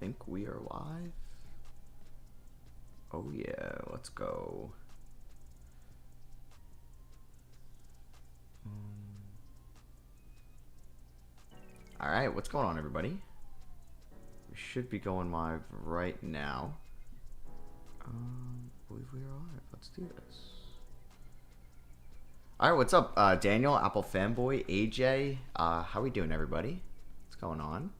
think we are live. Oh yeah, let's go. Alright, what's going on, everybody? We should be going live right now. I believe we are live. Let's do this. Alright, what's up, Daniel, Apple Fanboy, AJ? How we doing, everybody? What's going on?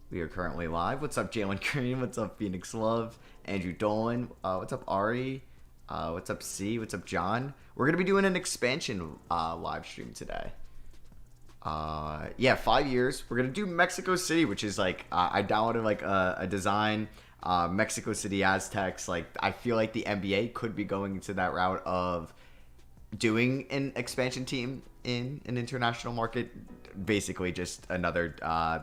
We are currently live. What's up, Jalen Green? What's up, Phoenix Love? Andrew Dolan? What's up, Ari? What's up, C? What's up, John? We're going to be doing an expansion live stream today. Yeah, 5 years. We're going to do Mexico City, which is like, I downloaded like a design, Mexico City Aztecs. Like, I feel like the NBA could be going into that route of doing an expansion team in an international market. Basically just another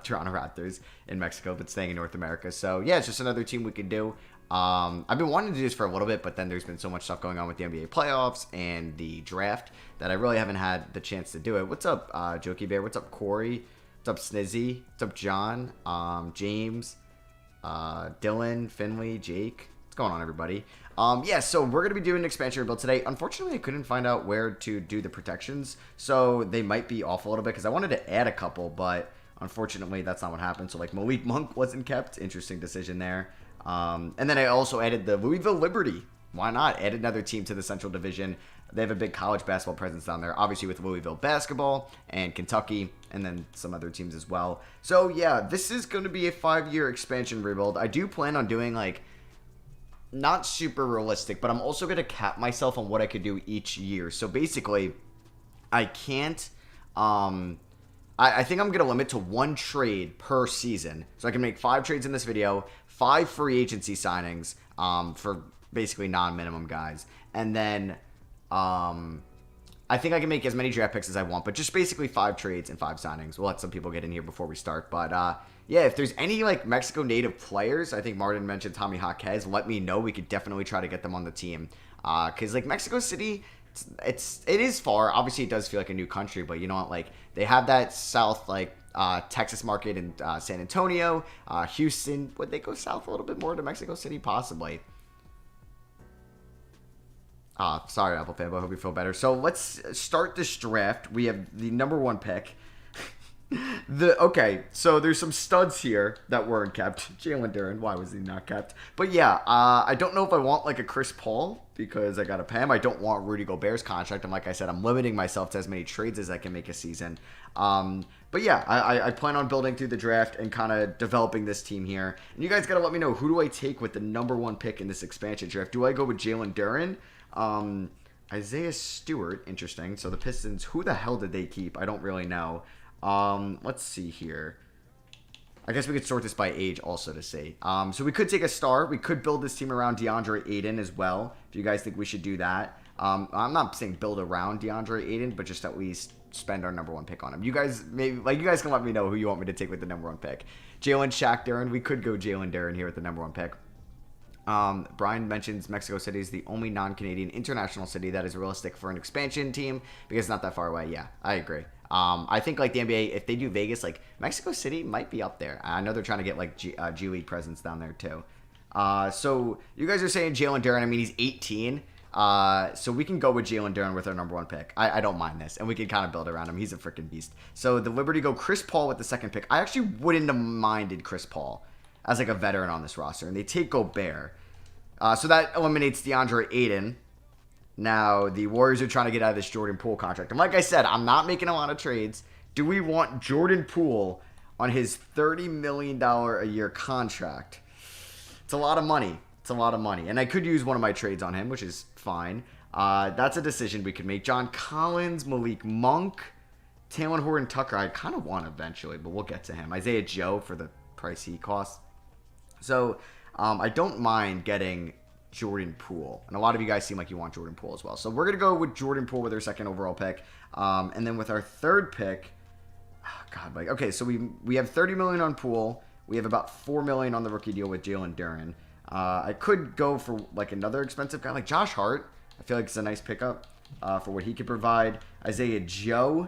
Toronto Raptors in Mexico, but staying in North America. So yeah, it's just another team we could do. I've been wanting to do this for a little bit, but then there's been so much stuff going on with the NBA playoffs and the draft that I really haven't had the chance to do it. What's up, Jokey Bear? What's up, Corey? What's up, Snizzy? What's up, John? James? Dylan? Finley? Jake? What's going on, everybody? Yeah, so we're going to be doing an expansion rebuild today. Unfortunately, I couldn't find out where to do the protections, so they might be off a little bit because I wanted to add a couple, but unfortunately, that's not what happened. So, like, Malik Monk wasn't kept. Interesting decision there. And then I also added the Louisville Liberty. Why not? Add another team to the Central Division. They have a big college basketball presence down there, obviously with Louisville basketball and Kentucky, and then some other teams as well. So, yeah, this is going to be a 5-year expansion rebuild. I do plan on doing, like, not super realistic, but I'm also going to cap myself on what I could do each year. So basically, I can't, I think I'm going to limit to 1 trade per season. So I can make 5 trades in this video, 5 free agency signings, for basically non-minimum guys. And then, I think I can make as many draft picks as I want, but just basically 5 trades and 5 signings. We'll let some people get in here before we start, but, yeah, if there's any, like, Mexico native players, I think Martin mentioned Tommy Jaquez, let me know. We could definitely try to get them on the team. Because, like, Mexico City, it is far. Obviously, it does feel like a new country, but you know what? Like, they have that south, like, Texas market in San Antonio, Houston. Would they go south a little bit more to Mexico City? Possibly. Sorry, Apple fan, but I hope you feel better. So, let's start this draft. We have the number 1 pick. Okay, so there's some studs here that weren't kept. Jalen Duren, why was he not kept? But yeah, I don't know if I want like a Chris Paul because I got to pay him. I don't want Rudy Gobert's contract. And like I said, I'm limiting myself to as many trades as I can make a season. But yeah, I plan on building through the draft and kind of developing this team here. And you guys got to let me know, who do I take with the number 1 pick in this expansion draft? Do I go with Jalen Duren? Isaiah Stewart, interesting. So the Pistons, who the hell did they keep? I don't really know. Let's see here. I guess we could sort this by age also to see. So we could take a star. We could build this team around DeAndre Ayton as well, if you guys think we should do that. I'm not saying build around DeAndre Ayton, but just at least spend our number 1 pick on him. You guys maybe, like, you guys can let me know who you want me to take with the number 1 pick. Jalen, Shaq, Duren. We could go Jalen Duren here with the number 1 pick. Brian mentions Mexico City is the only non-Canadian international city that is realistic for an expansion team because it's not that far away. Yeah, I agree. I think like the NBA, if they do Vegas, like Mexico City might be up there. I know they're trying to get like G League presence down there too. So you guys are saying Jalen Duren. I mean, he's 18. So we can go with Jalen Duren with our number 1 pick. I don't mind this, and we can kind of build around him. He's a freaking beast. So the Liberty go Chris Paul with the 2nd pick. I actually wouldn't have minded Chris Paul as like a veteran on this roster, and they take Gobert. So that eliminates DeAndre Ayton. Now, the Warriors are trying to get out of this Jordan Poole contract. And like I said, I'm not making a lot of trades. Do we want Jordan Poole on his $30 million a year contract? It's a lot of money. It's a lot of money. And I could use one of my trades on him, which is fine. That's a decision we could make. John Collins, Malik Monk, Talen Horton-Tucker. I kind of want eventually, but we'll get to him. Isaiah Joe for the price he costs. So, I don't mind getting Jordan Poole. And a lot of you guys seem like you want Jordan Poole as well. So we're going to go with Jordan Poole with our 2nd overall pick. And then with our 3rd pick, okay, so we have $30 million on Poole. We have about $4 million on the rookie deal with Jalen Duren. I could go for like another expensive guy like Josh Hart. I feel like it's a nice pickup for what he could provide. Isaiah Joe,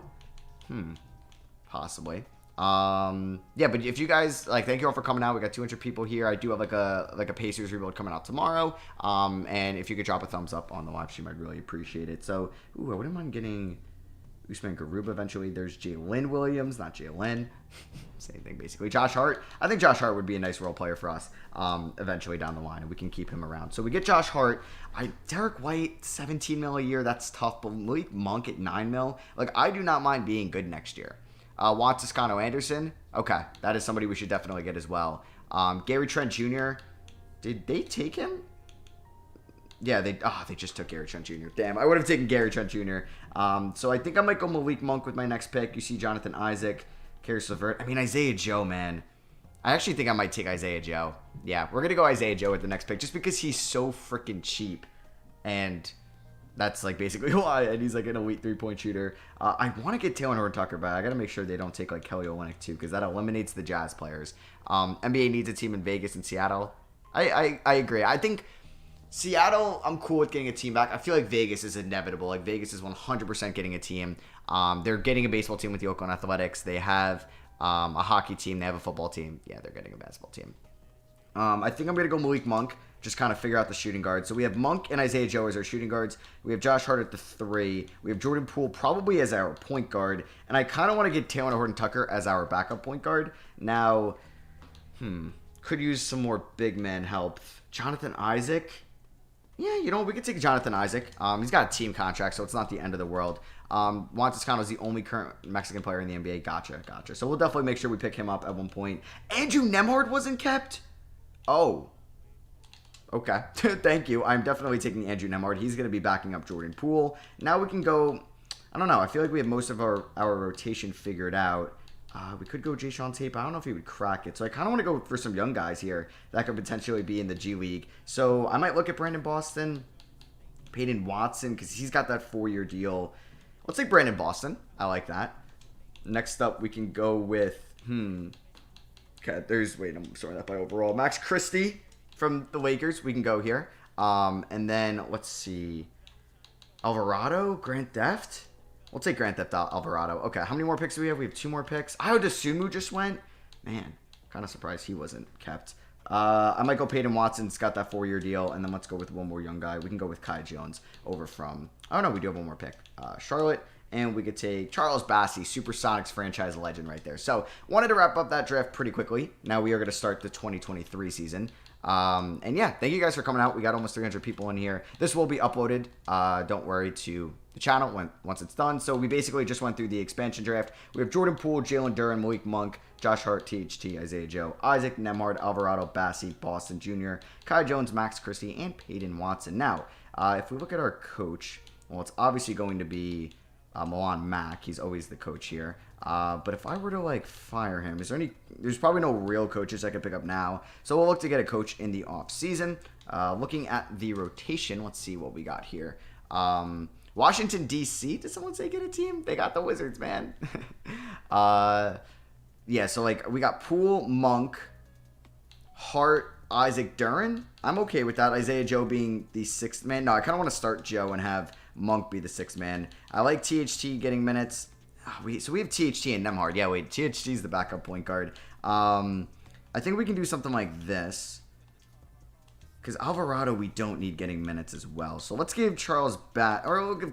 possibly. Yeah, but if you guys like, thank you all for coming out. We got 200 people here. I do have like a Pacers rebuild coming out tomorrow. And if you could drop a thumbs up on the live stream, I'd really appreciate it. So, I wouldn't mind getting Usman Garuba eventually. There's Jalen Williams, not Jalen. Same thing basically. Josh Hart. I think Josh Hart would be a nice role player for us eventually down the line, and we can keep him around. So we get Josh Hart. Derek White, 17 mil a year. That's tough. But Malik Monk at 9 mil. Like, I do not mind being good next year. Juan Toscano Anderson. Okay, that is somebody we should definitely get as well. Gary Trent Jr. Did they take him? Yeah, they just took Gary Trent Jr. Damn, I would have taken Gary Trent Jr. So I think I might go Malik Monk with my next pick. You see Jonathan Isaac, Karis LeVert. I mean, Isaiah Joe, man. I actually think I might take Isaiah Joe. Yeah, we're going to go Isaiah Joe with the next pick just because he's so freaking cheap. And that's like basically why. And he's like an elite three-point shooter. I want to get Taylor Horton-Tucker, but I got to make sure they don't take like Kelly Olynyk too, because that eliminates the Jazz players. NBA needs a team in Vegas and Seattle. I agree. I think Seattle, I'm cool with getting a team back. I feel like Vegas is inevitable. Like, Vegas is 100% getting a team. They're getting a baseball team with the Oakland Athletics. They have a hockey team. They have a football team. Yeah, they're getting a basketball team. I think I'm going to go Malik Monk. Just kind of figure out the shooting guard. So we have Monk and Isaiah Joe as our shooting guards. We have Josh Hart at the 3. We have Jordan Poole probably as our point guard. And I kind of want to get Taylor Horton-Tucker as our backup point guard. Now, could use some more big man help. Jonathan Isaac. Yeah, we could take Jonathan Isaac. He's got a team contract, so it's not the end of the world. Juan Toscano is the only current Mexican player in the NBA. Gotcha. So we'll definitely make sure we pick him up at one point. Andrew Nembhard wasn't kept? Oh. Okay. Thank you. I'm definitely taking Andrew Nembhard. He's going to be backing up Jordan Poole. Now we can go, I don't know. I feel like we have most of our rotation figured out. We could go Jay Sean Tape. I don't know if he would crack it. So I kind of want to go for some young guys here that could potentially be in the G League. So I might look at Brandon Boston, Peyton Watson, because he's got that 4-year deal. Let's take Brandon Boston. I like that. Next up, we can go with, okay, I'm sorting that by overall. Max Christie from the Lakers. We can go here. And then, let's see. Alvarado, Grant Theft. We'll take Grand Theft Alvarado. Okay, how many more picks do we have? We have 2 more picks. Ayo Dosunmu just went. Man, kind of surprised he wasn't kept. I might go Peyton Watson's got that 4-year deal, and then let's go with one more young guy. We can go with Kai Jones over from, I don't know, we do have one more pick. Charlotte, and we could take Charles Bassey, Supersonics franchise legend right there. So, wanted to wrap up that draft pretty quickly. Now we are going to start the 2023 season. And yeah, thank you guys for coming out. We got almost 300 people in here. This will be uploaded, don't worry, to the channel once it's done. So we basically just went through the expansion draft. We have Jordan Poole, Jalen Duren, Malik Monk, Josh Hart, THT, Isaiah Joe, Isaac Nembhard, Alvarado, Bassey, Boston Jr., Kai Jones, Max Christie, and Peyton Watson. Now, if we look at our coach, well, it's obviously going to be Milan Mack. He's always the coach here. But if I were to fire him, there's probably no real coaches I could pick up now. So we'll look to get a coach in the off season. Looking at the rotation, let's see what we got here. Washington, D.C. Did someone say get a team? They got the Wizards, man. Yeah, so we got Poole, Monk, Hart, Isaac, Duren. I'm okay with that. Isaiah Joe being the 6th man. No, I kind of want to start Joe and have Monk be the 6th man. I like THT getting minutes. So we have THT and Nembhard. Yeah, wait. THT's the backup point guard. I think we can do something like this. Because Alvarado, we don't need getting minutes as well. So let's give we'll give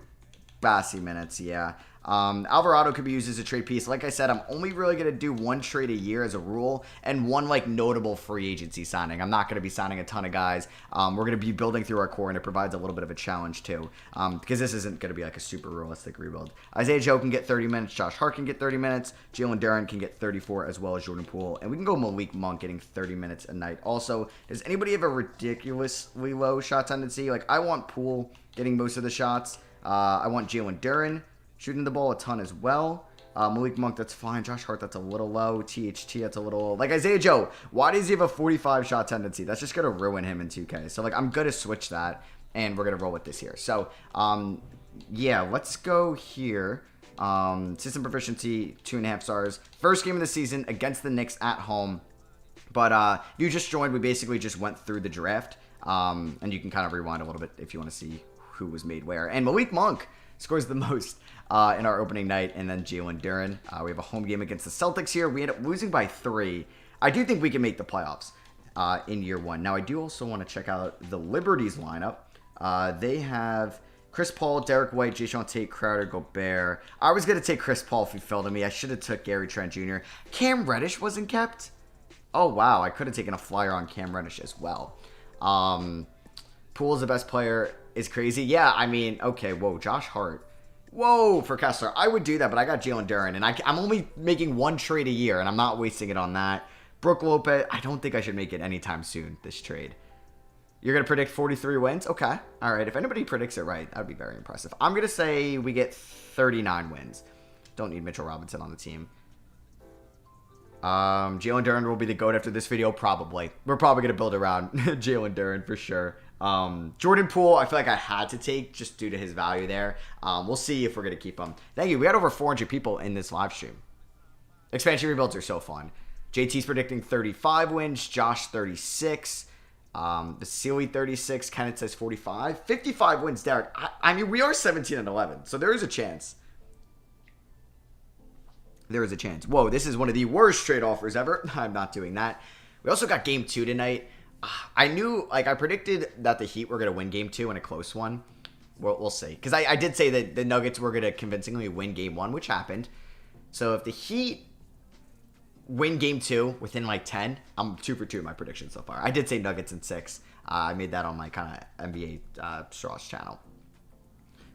Bassey minutes, yeah. Alvarado could be used as a trade piece. Like I said, I'm only really going to do 1 trade a year as a rule and 1 notable free agency signing. I'm not going to be signing a ton of guys. We're going to be building through our core, and it provides a little bit of a challenge too, because this isn't going to be a super realistic rebuild. Isaiah Joe can get 30 minutes. Josh Hart can get 30 minutes. Jalen Duren can get 34, as well as Jordan Poole. And we can go Malik Monk getting 30 minutes a night. Also, does anybody have a ridiculously low shot tendency? I want Poole getting most of the shots. I want Jalen Duren shooting the ball a ton as well. Malik Monk, that's fine. Josh Hart, that's a little low. THT, that's a little low. Isaiah Joe, why does he have a 45 shot tendency? That's just going to ruin him in 2K. So, I'm going to switch that, and we're going to roll with this here. So, yeah, let's go here. System proficiency, 2.5 stars. First game of the season against the Knicks at home. But you just joined. We basically just went through the draft. And you can kind of rewind a little bit if you want to see who was made where. And Malik Monk, scores the most in our opening night, and then Jalen Duren. We have a home game against the Celtics here. We end up losing by 3. I do think we can make the playoffs in year 1. Now, I do also want to check out the Liberties lineup. They have Chris Paul, Derek White, Jayshawn Tate, Crowder, Gobert. I was going to take Chris Paul if he fell to me. I should have took Gary Trent Jr. Cam Reddish wasn't kept? Oh, wow. I could have taken a flyer on Cam Reddish as well. Poole's the best player is crazy. Yeah, I mean, okay, whoa, Josh Hart. Whoa, for Kessler. I would do that, but I got Jalen Duren, and I'm only making 1 trade a year, and I'm not wasting it on that. Brooke Lopez, I don't think I should make it anytime soon, this trade. You're going to predict 43 wins? Okay. All right, if anybody predicts it right, that would be very impressive. I'm going to say we get 39 wins. Don't need Mitchell Robinson on the team. Jalen Duren will be the GOAT after this video, probably. We're probably going to build around Jalen Duren for sure. Jordan Poole, I feel like I had to take just due to his value there. We'll see if we're going to keep him. Thank you. We had over 400 people in this live stream. Expansion rebuilds are so fun. JT's predicting 35 wins. Josh, 36. The Sealy, 36. Kenneth says 45. 55 wins, Derek. I mean, we are 17-11, so there is a chance. There is a chance. Whoa, this is one of the worst trade offers ever. I'm not doing that. We also got game 2 tonight. I knew, like, I predicted that the Heat were going to win game 2 in a close one. We'll see. Because I did say that the Nuggets were going to convincingly win game 1, which happened. So if the Heat win game 2 within, like, 10, I'm 2 for 2 in my prediction so far. I did say Nuggets in 6. I made that on my kind of NBA Straws channel.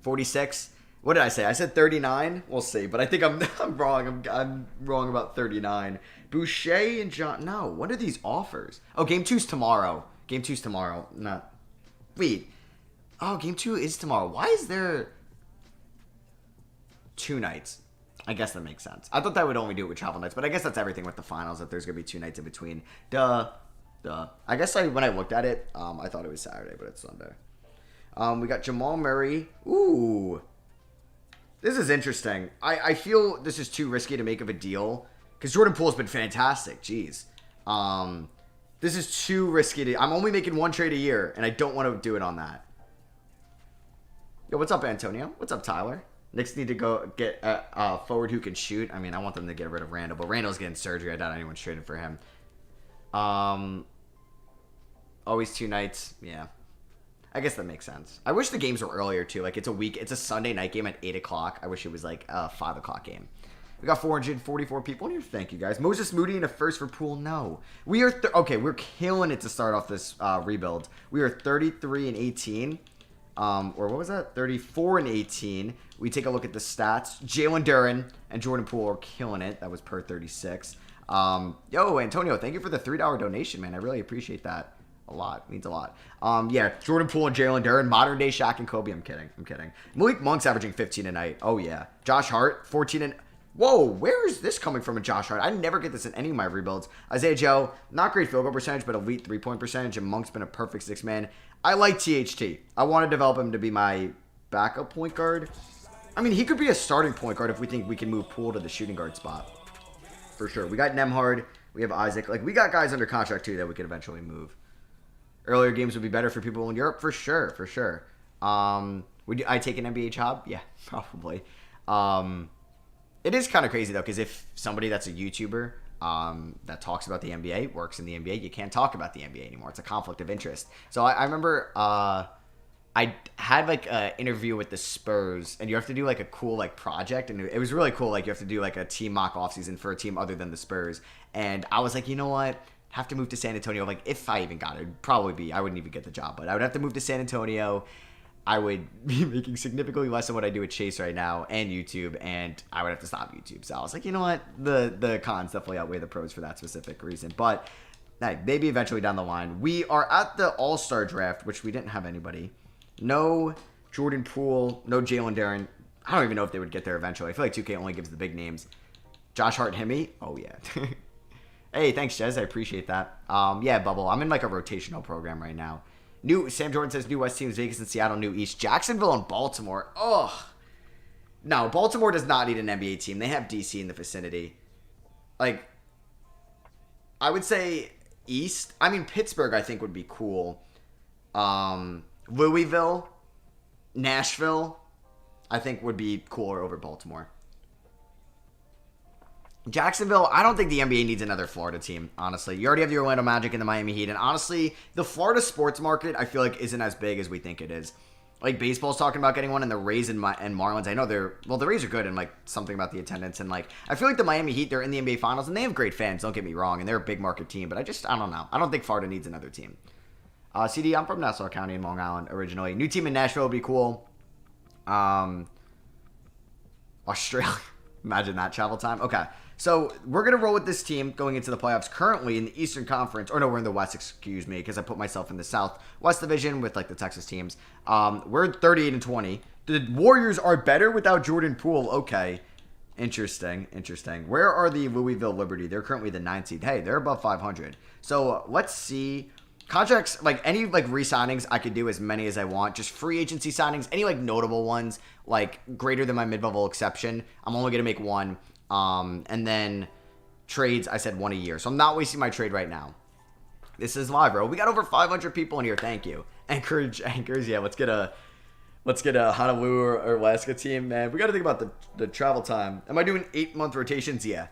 46. What did I say? I said 39. We'll see, but I think I'm wrong. I'm wrong about 39. Boucher and John. No, what are these offers? Oh, game 2's tomorrow. Game 2's tomorrow. Not. Wait. Oh, game 2 is tomorrow. Why is there 2 nights? I guess that makes sense. I thought that would only do it with travel nights, but I guess that's everything with the finals, that there's gonna be 2 nights in between. Duh. I guess when I looked at it, I thought it was Saturday, but it's Sunday. We got Jamal Murray. Ooh. This is interesting. I feel this is too risky to make of a deal because Jordan Poole's been fantastic. Jeez. This is too risky. I'm only making 1 trade a year, and I don't want to do it on that. Yo, what's up, Antonio? What's up, Tyler? Knicks need to go get a forward who can shoot. I mean, I want them to get rid of Randall, but Randall's getting surgery. I doubt anyone's traded for him. Always 2 nights. Yeah. I guess that makes sense. I wish the games were earlier, too. Like, it's a Sunday night game at 8 o'clock. I wish it was, like, a 5 o'clock game. We got 444 people in here. Thank you, guys. Moses Moody in a first for Poole? No. We are... okay, we're killing it to start off this rebuild. We are 33-18. Or what was that? 34-18. We take a look at the stats. Jalen Duren and Jordan Poole are killing it. That was per 36. Yo, Antonio, thank you for the $3 donation, man. I really appreciate that. A lot. Means a lot. Yeah, Jordan Poole and Jalen Duren, modern day Shaq and Kobe. I'm kidding. Malik Monk's averaging 15 a night. Oh, yeah. Josh Hart, 14 and... Whoa, where is this coming from in Josh Hart? I never get this in any of my rebuilds. Isaiah Joe, not great field goal percentage, but elite 3-point percentage, and Monk's been a perfect 6-man. I like THT. I want to develop him to be my backup point guard. I mean, he could be a starting point guard if we think we can move Poole to the shooting guard spot. For sure. We got Nemhard. We have Isaac. Like, we got guys under contract, too, that we could eventually move. Earlier games would be better for people in Europe, for sure. Would I take an NBA job? Yeah, probably. It is kind of crazy, though, because if somebody that's a YouTuber that talks about the NBA, works in the NBA, you can't talk about the NBA anymore. It's a conflict of interest. So I remember I had, like, an interview with the Spurs, and you have to do, like, a cool, like, project, and it was really cool. Like, you have to do, like, a team mock offseason for a team other than the Spurs. And I was like, you know what? Have to move to San Antonio. Like, if I even got it, it'd probably be, I wouldn't even get the job, but I would have to move to San Antonio. I would be making significantly less than what I do at Chase right now and YouTube, and I would have to stop YouTube. So I was like, you know what? The cons definitely outweigh the pros for that specific reason. But hey, maybe eventually down the line. We are at the All-Star draft, which we didn't have anybody. No Jordan Poole, no Jalen Duren. I don't even know if they would get there eventually. I feel like 2K only gives the big names. Josh Hart, Hemi? Oh, yeah. Hey, thanks, Jez. I appreciate that. Yeah, Bubble. I'm in, like, a rotational program right now. Sam Jordan says new West teams, Vegas and Seattle, new East. Jacksonville and Baltimore. Ugh. No, Baltimore does not need an NBA team. They have DC in the vicinity. Like, I would say East. I mean, Pittsburgh, I think, would be cool. Louisville. Nashville. I think would be cooler over Baltimore. Jacksonville, I don't think the NBA needs another Florida team, honestly. You already have the Orlando Magic and the Miami Heat, and honestly, the Florida sports market, I feel like, isn't as big as we think it is. Like, baseball's talking about getting one, and the Rays and Marlins, I know the Rays are good, and, like, something about the attendance, and, like, I feel like the Miami Heat, they're in the NBA Finals, and they have great fans, don't get me wrong, and they're a big market team, but I don't know. I don't think Florida needs another team. CD, I'm from Nassau County in Long Island originally. New team in Nashville would be cool. Australia. Imagine that travel time. Okay. So we're going to roll with this team going into the playoffs currently in the Eastern Conference. Or no, we're in the West, excuse me, because I put myself in the Southwest Division with like the Texas teams. We're 38-20. The Warriors are better without Jordan Poole. Okay. Interesting. Where are the Louisville Liberty? They're currently the 9th seed. Hey, they're above 500. So let's see. Contracts, like any like re-signings, I could do as many as I want. Just free agency signings, any like notable ones, like greater than my mid-level exception. I'm only going to make one. And then trades, I said one a year. So I'm not wasting my trade right now. This is live, bro. We got over 500 people in here. Thank you. Anchorage, Anchors. Yeah, let's get a Honolulu or Alaska team, man. We got to think about the travel time. Am I doing 8-month rotations? Yeah.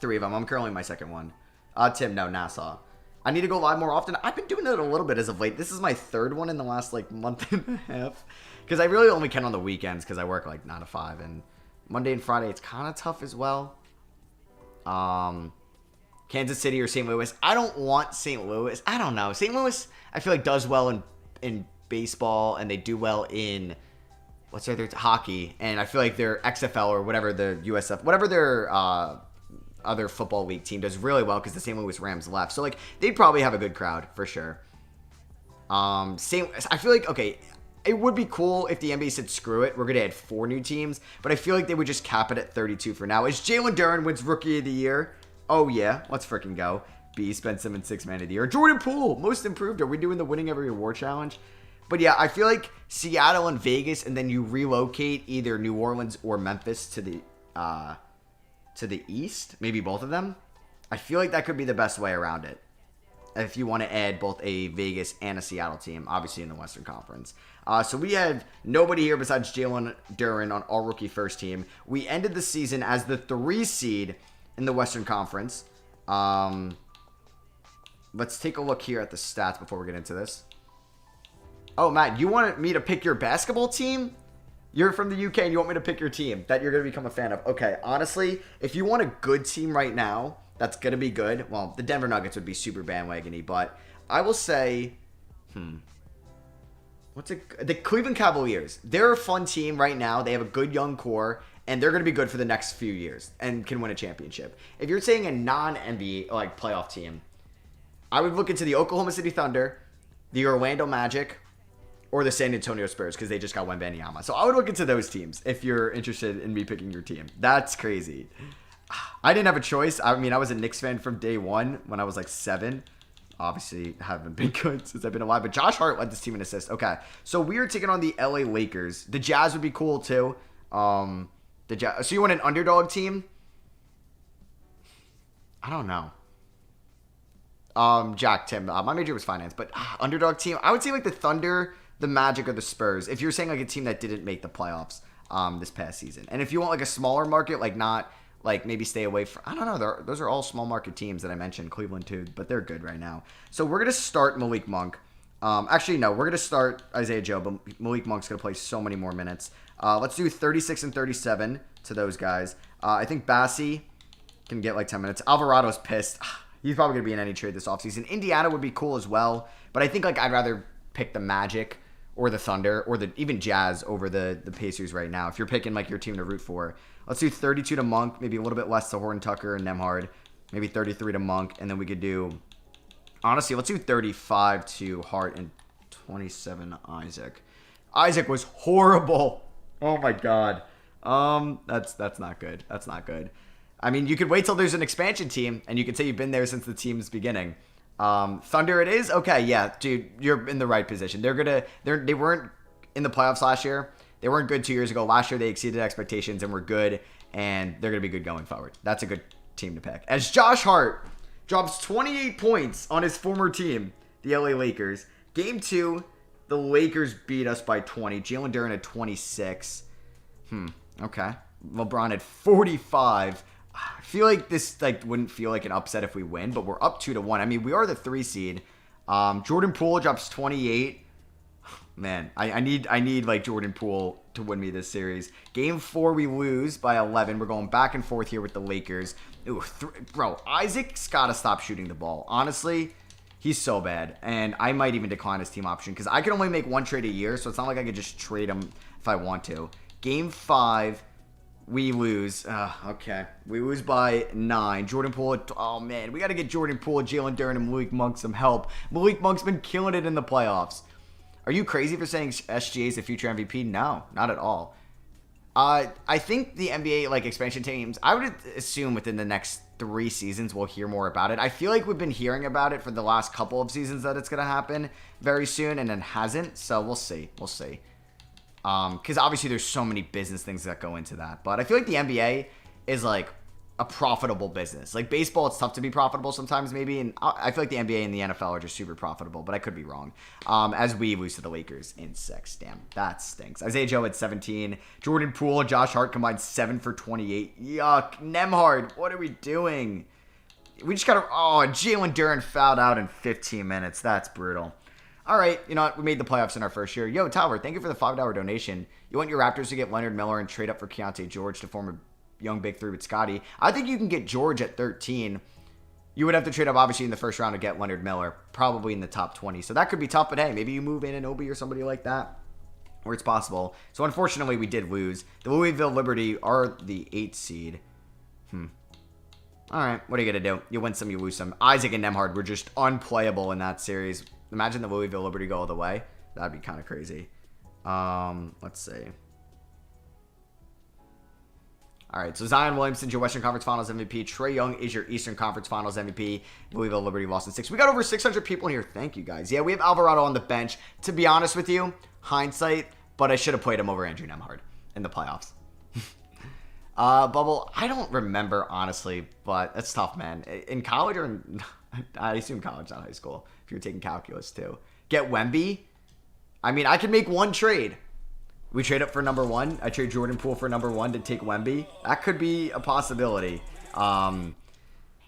3 of them. I'm currently in my second one. Tim, no, Nassau. I need to go live more often. I've been doing it a little bit as of late. This is my 3rd one in the last like month and a half. Because I really only can on the weekends because I work like 9 to 5. And Monday and Friday, it's kind of tough as well. Kansas City or St. Louis. I don't want St. Louis. I don't know. St. Louis, I feel like does well in baseball. And they do well in, hockey. And I feel like their XFL or whatever, the USF, whatever their other football league team does really well because the St. Louis Rams left. So, like, they'd probably have a good crowd for sure. I feel like, okay, it would be cool if the NBA said, screw it, we're going to add 4 new teams, but I feel like they would just cap it at 32 for now. Is Jalen Duren wins Rookie of the Year? Oh, yeah. Let's freaking go. B, Ben Simmons 6th Man of the Year. Jordan Poole, Most Improved. Are we doing the Winning Every Award Challenge? But, yeah, I feel like Seattle and Vegas, and then you relocate either New Orleans or Memphis to the east, maybe both of them. I feel like that could be the best way around it. If you want to add both a Vegas and a Seattle team, obviously in the Western Conference. So we have nobody here besides Jalen Duren on our rookie first team. We ended the season as the 3 seed in the Western Conference. Let's take a look here at the stats before we get into this. Oh, Matt, you want me to pick your basketball team? You're from the UK and you want me to pick your team that you're going to become a fan of. Okay, honestly, if you want a good team right now, that's going to be good. Well, the Denver Nuggets would be super bandwagon-y, but I will say, the Cleveland Cavaliers. They're a fun team right now. They have a good young core, and they're going to be good for the next few years and can win a championship. If you're saying a non-NBA, like, playoff team, I would look into the Oklahoma City Thunder, the Orlando Magic, or the San Antonio Spurs, because they just got Wembanyama. So I would look into those teams if you're interested in me picking your team. That's crazy. I didn't have a choice. I mean, I was a Knicks fan from day one when I was like 7. Obviously, haven't been good since I've been alive. But Josh Hart led this team in assists. Okay, so we are taking on the LA Lakers. The Jazz would be cool too. So you want an underdog team? I don't know. Jack, Tim, my major was finance, but underdog team. I would say like the Thunder, the Magic, or the Spurs. If you're saying like a team that didn't make the playoffs this past season, and if you want like a smaller market, like not. Like, maybe stay away from... I don't know. Those are all small market teams that I mentioned. Cleveland, too. But they're good right now. So, we're going to start Malik Monk. Actually, no. We're going to start Isaiah Joe. But Malik Monk's going to play so many more minutes. Let's do 36 and 37 to those guys. I think Bassie can get, like, 10 minutes. Alvarado's pissed. He's probably going to be in any trade this offseason. Indiana would be cool as well. But I think, like, I'd rather pick the Magic or the Thunder or even Jazz over the Pacers right now. If you're picking, like, your team to root for... Let's do 32 to Monk, maybe a little bit less to Horton Tucker and Nemhard. Maybe 33 to Monk, and then we could do... Honestly, let's do 35 to Hart and 27 to Isaac. Isaac was horrible. Oh, my God. That's not good. That's not good. I mean, you could wait till there's an expansion team, and you could say you've been there since the team's beginning. Thunder it is? Okay, yeah, dude, you're in the right position. They weren't in the playoffs last year. They weren't good 2 years ago. Last year, they exceeded expectations and were good, and they're going to be good going forward. That's a good team to pick. As Josh Hart drops 28 points on his former team, the LA Lakers. Game 2, the Lakers beat us by 20. Jalen Duren had 26. Okay. LeBron at 45. I feel like this wouldn't feel like an upset if we win, but we're up 2-1. I mean, we are the 3 seed. Jordan Poole drops 28. Man, I need like Jordan Poole to win me this series. Game 4, we lose by 11. We're going back and forth here with the Lakers. Ooh, bro, Isaac's got to stop shooting the ball. Honestly, he's so bad. And I might even decline his team option because I can only make 1 trade a year, so it's not like I could just trade him if I want to. Game 5, we lose. Okay. We lose by 9. Jordan Poole, oh man, we got to get Jordan Poole, Jalen Duren, and Malik Monk some help. Malik Monk's been killing it in the playoffs. Are you crazy for saying SGA is the future MVP? No, not at all. I think the NBA expansion teams, I would assume within the next 3 seasons we'll hear more about it. I feel like we've been hearing about it for the last couple of seasons that it's going to happen very soon, and then hasn't. So we'll see. We'll see. Because obviously there's so many business things that go into that. But I feel like the NBA is like a profitable business. Like baseball, it's tough to be profitable sometimes maybe. And I feel like the NBA and the NFL are just super profitable. But I could be wrong. As we lose to the Lakers in 6. Damn, that stinks. Isaiah Joe at 17. Jordan Poole, Josh Hart combined 7 for 28. Yuck. Nemhard, what are we doing? We just got to... Oh, Jalen Duren fouled out in 15 minutes. That's brutal. All right, you know what? We made the playoffs in our first year. Yo, Talbert, thank you for the $5 donation. You want your Raptors to get Leonard Miller and trade up for Keontae George to form a young big 3 with Scotty. I think you can get George at 13. You would have to trade up, obviously, in the first round to get Leonard Miller, probably in the top 20. So that could be tough, but hey, maybe you move Anunoby or somebody like that, where it's possible. So unfortunately, we did lose. The Louisville Liberty are the 8th seed. All right, what are you going to do? You win some, you lose some. Isaac and Nemhard were just unplayable in that series. Imagine the Louisville Liberty go all the way. That'd be kind of crazy. Let's see. All right, so Zion Williamson's your Western Conference Finals MVP. Trae Young is your Eastern Conference Finals MVP. Louisville Liberty lost in 6. We got over 600 people in here. Thank you, guys. Yeah, we have Alvarado on the bench. To be honest with you, hindsight, but I should have played him over Andrew Nemhard in the playoffs. Bubble, I don't remember, honestly, but that's tough, man. In college or in... I assume college, not high school, if you're taking calculus too. Get Wemby. I mean, I could make 1 trade. We trade up for number 1. I trade Jordan Poole for number 1 to take Wemby. That could be a possibility.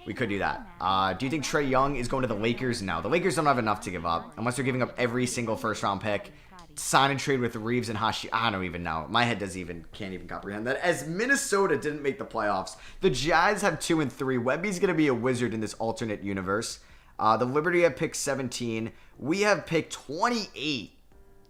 We could do that. Do you think Trae Young is going to the Lakers? No. The Lakers don't have enough to give up. Unless they're giving up every single first-round pick. Sign and trade with Reeves and Hashi. I don't even know. My head can't even comprehend that. As Minnesota didn't make the playoffs, the Jazz have 2 and 3. Wemby's going to be a wizard in this alternate universe. The Liberty have picked 17. We have picked 28.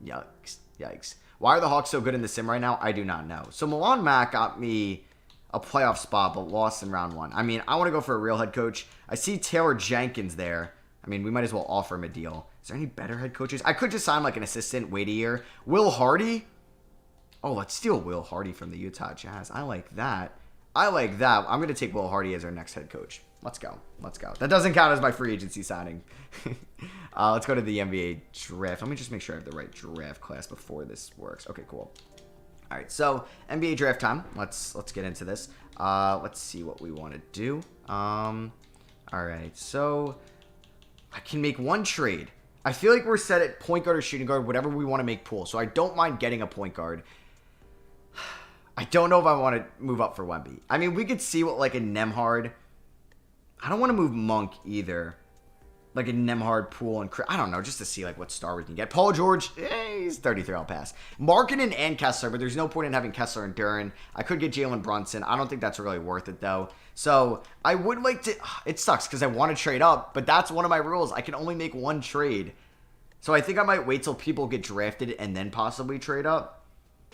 Yikes. Why are the Hawks so good in the sim right now? I do not know. So Milan Mack got me a playoff spot, but lost in round 1. I mean, I want to go for a real head coach. I see Taylor Jenkins there. I mean, we might as well offer him a deal. Is there any better head coaches? I could just sign like an assistant, wait a year. Will Hardy? Oh, let's steal Will Hardy from the Utah Jazz. I like that. I'm going to take Will Hardy as our next head coach. Let's go. That doesn't count as my free agency signing. Let's go to the NBA draft. Let me just make sure I have the right draft class before this works. Okay, cool. All right, so NBA draft time. Let's get into this. Let's see what we want to do. All right, so I can make 1 trade. I feel like we're set at point guard or shooting guard, whatever we want to make Poole. So I don't mind getting a point guard. I don't know if I want to move up for Wemby. I mean, we could see what like a Nemhard. I don't want to move Monk either. Like a Nemhard, Poole, and I don't know, just to see like what star we can get. Paul George, he's 33, I'll pass. Markkanen and Kessler, but there's no point in having Kessler and Duren. I could get Jalen Brunson. I don't think that's really worth it though. So I would like to, it sucks because I want to trade up, but that's one of my rules. I can only make 1 trade. So I think I might wait till people get drafted and then possibly trade up,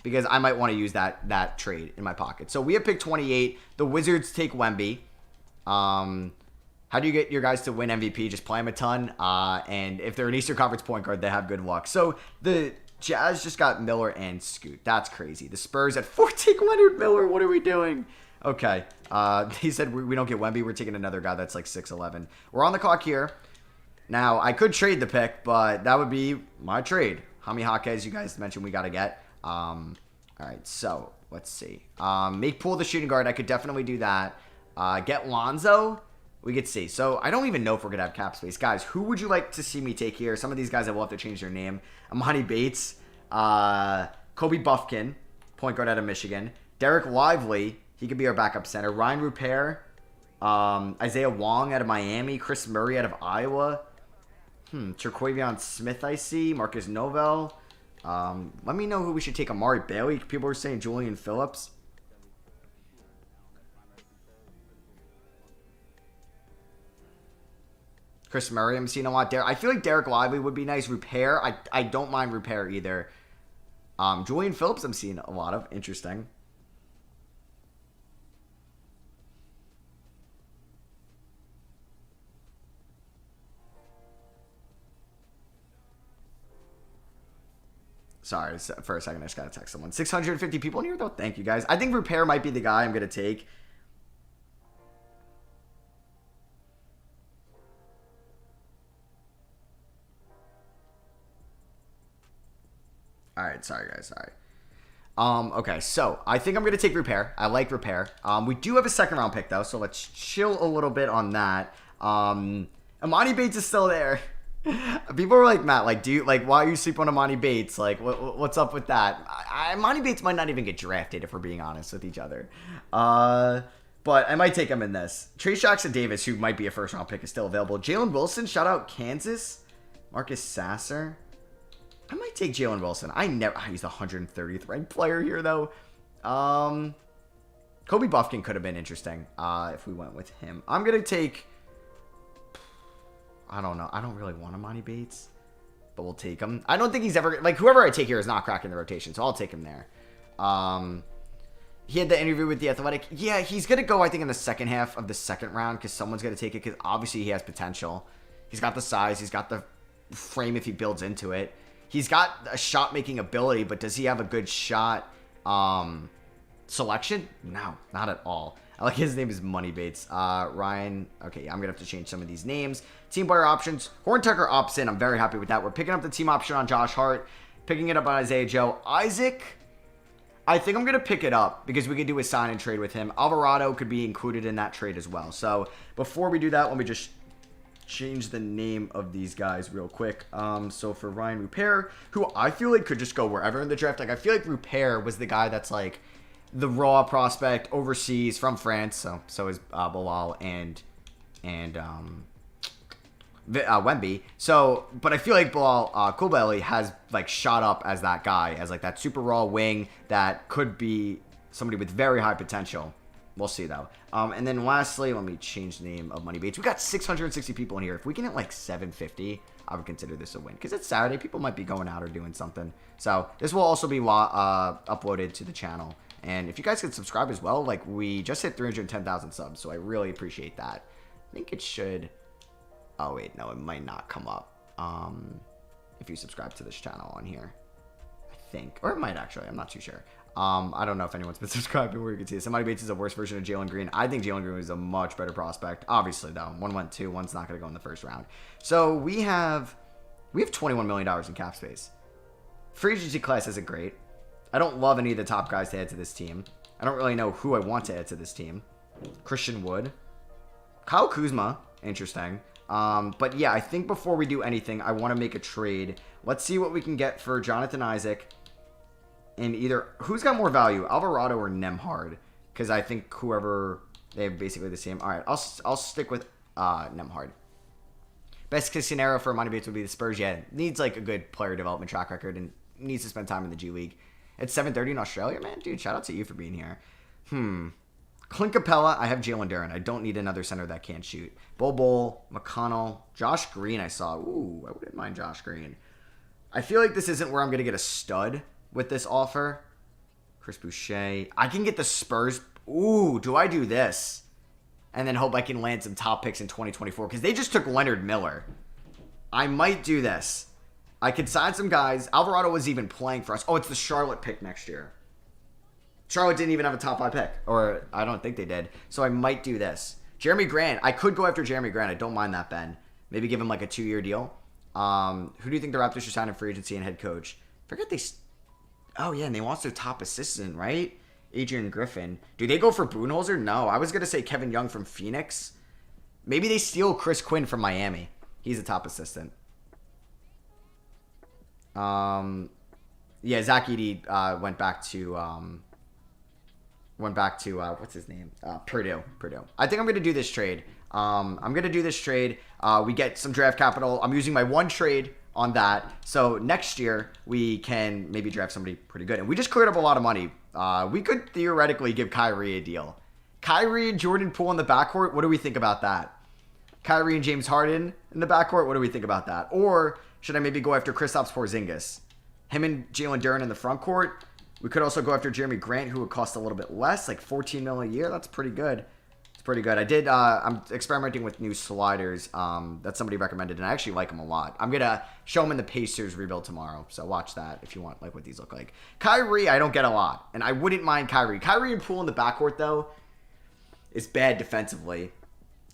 because I might want to use that trade in my pocket. So we have picked 28. The Wizards take Wemby. How do you get your guys to win MVP? Just play them a ton. And if they're an Eastern Conference point guard, they have good luck. So the Jazz just got Miller and Scoot. That's crazy. The Spurs at 14 Leonard Miller. What are we doing? Okay. He said we don't get Wemby. We're taking another guy that's like 6'11". We're on the clock here. Now, I could trade the pick, but that would be my trade. Hami Jaquez, you guys mentioned we got to get. All right, so let's see. Make Poole the shooting guard. I could definitely do that. Get Lonzo. We could see. So I don't even know if we're going to have cap space. Guys, who would you like to see me take here? Some of these guys I will have to change their name. Amani Bates. Kobe Buffkin. point guard out of Michigan. Derek Lively, he could be our backup center. Ryan Rupert, Isaiah Wong out of Miami. Chris Murray out of Iowa. Terquavion Smith, I see. Marcus Novell. Let me know who we should take. Amari Bailey. People are saying Julian Phillips. Chris Murray, I'm seeing a lot there. I feel like Derek Lively would be nice. Repair, I don't mind Repair either. Julian Phillips, I'm seeing a lot of. Interesting. Sorry, for a second, I just got to text someone. 650 people in here, though. Thank you, guys. I think Repair might be the guy I'm going to take. All right, sorry, guys, sorry. Okay, so I think I'm going to take Repair. I like Repair. We do have a second-round pick, though, so let's chill a little bit on that. Amani Bates is still there. People are like, Matt, like, why are you sleeping on Amani Bates? Like, what's up with that? Amani Bates might not even get drafted, if we're being honest with each other. But I might take him in this. Trey Jackson Davis, who might be a first-round pick, is still available. Jalen Wilson, shout out Kansas. Marcus Sasser. I might take Jalen Wilson. He's the 130th ranked player here, though. Kobe Buffkin could have been interesting if we went with him. I'm going to take... I don't know. I don't really want Amani Bates, but we'll take him. I don't think he's ever... Like, whoever I take here is not cracking the rotation, so I'll take him there. He had the interview with The Athletic. Yeah, he's going to go, I think, in the second half of the second round because someone's going to take it because obviously he has potential. He's got the size. He's got the frame if he builds into it. He's got a shot-making ability, but does he have a good shot selection? No, not at all. I like his name is Money Bates. Ryan. Okay, I'm going to have to change some of these names. Team player options. Horn Tucker opts in. I'm very happy with that. We're picking up the team option on Josh Hart. Picking it up on Isaiah Joe. Isaac, I think I'm going to pick it up because we could do a sign and trade with him. Alvarado could be included in that trade as well. So before we do that, let me just change the name of these guys real quick. So for Ryan Rupert, who I feel like could just go wherever in the draft. Like, I feel like Rupert was the guy that's like the raw prospect overseas from France. So is Bilal and Wemby. So, but I feel like Bilal Coulibaly has like shot up as that guy, as like that super raw wing that could be somebody with very high potential. We'll see, though. And then lastly, let me change the name of Money Bates. We got 660 people in here. If we can hit like 750, I would consider this a win. Because it's Saturday. People might be going out or doing something. So this will also be uploaded to the channel. And if you guys could subscribe as well, like we just hit 310,000 subs. So I really appreciate that. I think it should... Oh, wait. No, it might not come up if you subscribe to this channel on here. I think. Or it might actually. I'm not too sure. I don't know if anyone's been subscribing where you can see it. Somebody Bates is a worse version of Jalen Green. I think Jalen Green is a much better prospect. Obviously, though. One went two. One's not going to go in the first round. So we have $21 million in cap space. Free agency class isn't great. I don't love any of the top guys to add to this team. I don't really know who I want to add to this team. Christian Wood. Kyle Kuzma. Interesting. But yeah, I think before we do anything, I want to make a trade. Let's see what we can get for Jonathan Isaac. And either, who's got more value, Alvarado or Nemhard? Because I think whoever, they have basically the same. All right, I'll stick with Nemhard. Best case scenario for Money Bates would be the Spurs. Yeah, needs like a good player development track record and needs to spend time in the G League. It's 7:30 in Australia, man. Dude, shout out to you for being here. Clint Capella, I have Jalen Duren. I don't need another center that can't shoot. Bol, McConnell, Josh Green I saw. Ooh, I wouldn't mind Josh Green. I feel like this isn't where I'm going to get a stud with this offer. Chris Boucher. I can get the Spurs. Ooh, do I do this? And then hope I can land some top picks in 2024. Because they just took Leonard Miller. I might do this. I could sign some guys. Alvarado was even playing for us. Oh, it's the Charlotte pick next year. Charlotte didn't even have a top 5 pick. Or I don't think they did. So I might do this. Jeremy Grant. I could go after Jeremy Grant. I don't mind that, Ben. Maybe give him like a 2-year deal. Who do you think the Raptors should sign in free agency and head coach? Forget they... Oh, yeah, and they lost their top assistant, right? Adrian Griffin. Do they go for Budenholzer? No. I was going to say Kevin Young from Phoenix. Maybe they steal Chris Quinn from Miami. He's a top assistant. Yeah, Zach Edey went back to what's his name? Purdue. I think I'm gonna do this trade. We get some draft capital. I'm using my one trade on that. So next year we can maybe draft somebody pretty good. And we just cleared up a lot of money. We could theoretically give Kyrie a deal. Kyrie and Jordan Poole in the backcourt. What do we think about that? Kyrie and James Harden in the backcourt. What do we think about that? Or should I maybe go after Kristaps Porzingis? Him and Jalen Duren in the front court. We could also go after Jeremy Grant, who would cost a little bit less, like $14 million a year. That's pretty good. It's pretty good. I'm experimenting with new sliders that somebody recommended, and I actually like them a lot. I'm going to show them in the Pacers rebuild tomorrow, so watch that if you want, like, what these look like. Kyrie, I don't get a lot, and I wouldn't mind Kyrie. Kyrie and Poole in the backcourt, though, is bad defensively,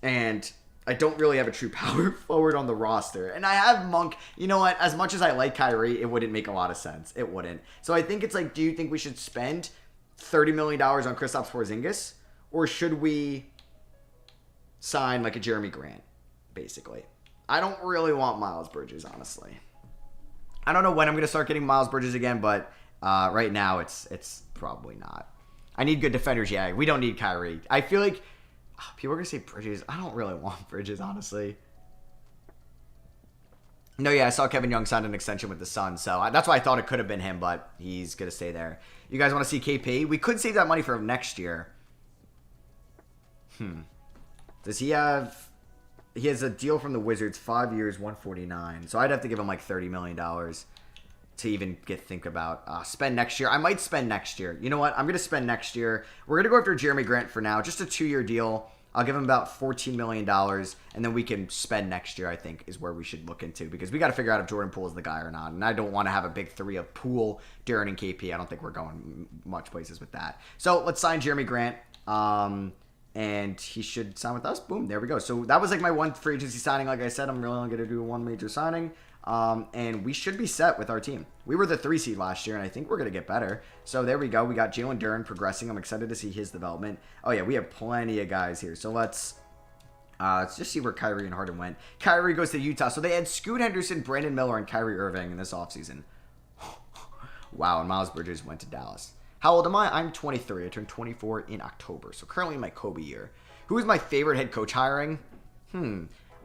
and I don't really have a true power forward on the roster. And I have Monk. You know what? As much as I like Kyrie, it wouldn't make a lot of sense. It wouldn't. So I think it's like, do you think we should spend $30 million on Kristaps Porzingis? Or should we sign like a Jeremy Grant, basically? I don't really want Miles Bridges, honestly. I don't know when I'm going to start getting Miles Bridges again, but right now it's probably not. I need good defenders. Yeah, we don't need Kyrie. I feel like people are going to say Bridges. I don't really want Bridges, honestly. No, yeah, I saw Kevin Young sign an extension with the Suns, so that's why I thought it could have been him, but he's going to stay there. You guys want to see KP? We could save that money for next year. Does he have... He has a deal from the Wizards, 5 years, $149. So I'd have to give him like $30 million to even think about spend next year. I might spend next year. You know what? I'm going to spend next year. We're going to go after Jeremy Grant for now. Just a 2-year deal. I'll give him about $14 million, and then we can spend next year, I think, is where we should look into, because we got to figure out if Jordan Poole is the guy or not. And I don't want to have a big three of Poole, Duren, and KP. I don't think we're going much places with that. So let's sign Jeremy Grant, and he should sign with us. Boom, there we go. So that was like my one free agency signing. Like I said, I'm really only going to do one major signing. And we should be set with our team. We were the 3 seed last year, and I think we're going to get better. So there we go. We got Jalen Duren progressing. I'm excited to see his development. Oh, yeah, we have plenty of guys here. So let's just see where Kyrie and Harden went. Kyrie goes to Utah. So they had Scoot Henderson, Brandon Miller, and Kyrie Irving in this offseason. Wow, and Miles Bridges went to Dallas. How old am I? I'm 23. I turned 24 in October. So currently in my Kobe year. Who is my favorite head coach hiring?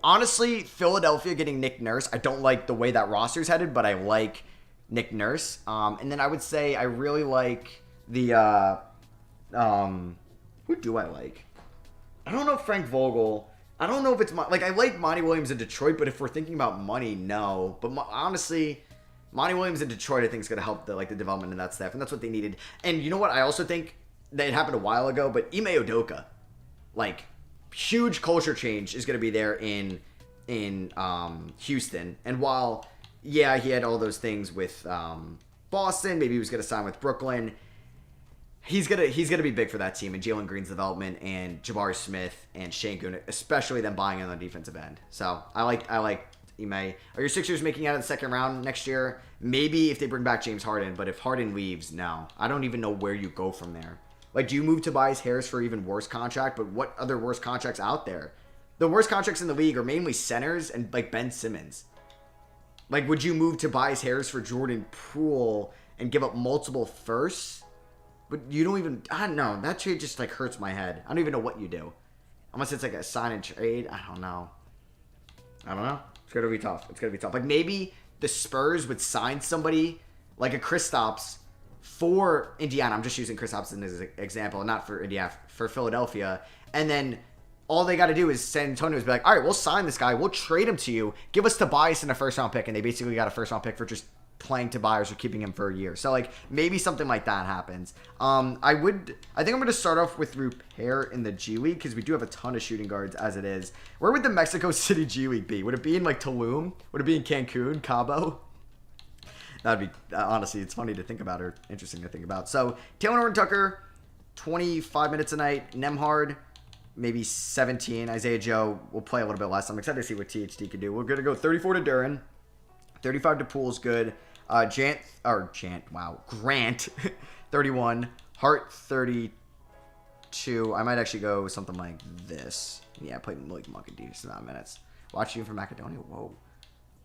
Honestly, Philadelphia getting Nick Nurse. I don't like the way that roster's headed, but I like Nick Nurse. And then I would say I really like the who do I like? I don't know Frank Vogel. I don't know if it's like I like Monty Williams in Detroit, but if we're thinking about money, no. But honestly, Monty Williams in Detroit, I think, is going to help the development of that staff, and that's what they needed. And you know what? I also think that it happened a while ago, but Ime Udoka, like, huge culture change is going to be there in Houston. And while, yeah, he had all those things with Boston, maybe he was going to sign with Brooklyn, he's gonna be big for that team, and Jalen Green's development, and Jabari Smith and Şengün, especially them buying in on the defensive end. So I like Ime. Are your Sixers making it out of the second round next year? Maybe if they bring back James Harden, but if Harden leaves, no. I don't even know where you go from there. Like, do you move Tobias Harris for even worse contract? But what other worse contracts out there? The worst contracts in the league are mainly centers and, like, Ben Simmons. Like, would you move Tobias Harris for Jordan Poole and give up multiple firsts? But you don't even... I don't know. That trade just, like, hurts my head. I don't even know what you do. Unless it's, like, a sign and trade. I don't know. It's going to be tough. Like, maybe the Spurs would sign somebody like a Kristaps for Indiana. I'm just using Kristaps as an example, not for Indiana, for Philadelphia. And then all they got to do is San Antonio is be like, all right, we'll sign this guy. We'll trade him to you. Give us Tobias in a first-round pick. And they basically got a first-round pick for just playing Tobias or keeping him for a year. So, like, maybe something like that happens. I think I'm going to start off with repair in the G League, because we do have a ton of shooting guards as it is. Where would the Mexico City G League be? Would it be in, like, Tulum? Would it be in Cancun, Cabo? That'd be, honestly, it's funny to think about, or interesting to think about. So, Taylor Horton-Tucker, 25 minutes a night. Nembhard, maybe 17. Isaiah Joe will play a little bit less. I'm excited to see what THT can do. We're going to go 34 to Duren. 35 to Poole is good. Grant, 31. Hart, 32. I might actually go something like this. Yeah, play Malik Monk a decent amount of minutes. Watching from Macedonia. Whoa.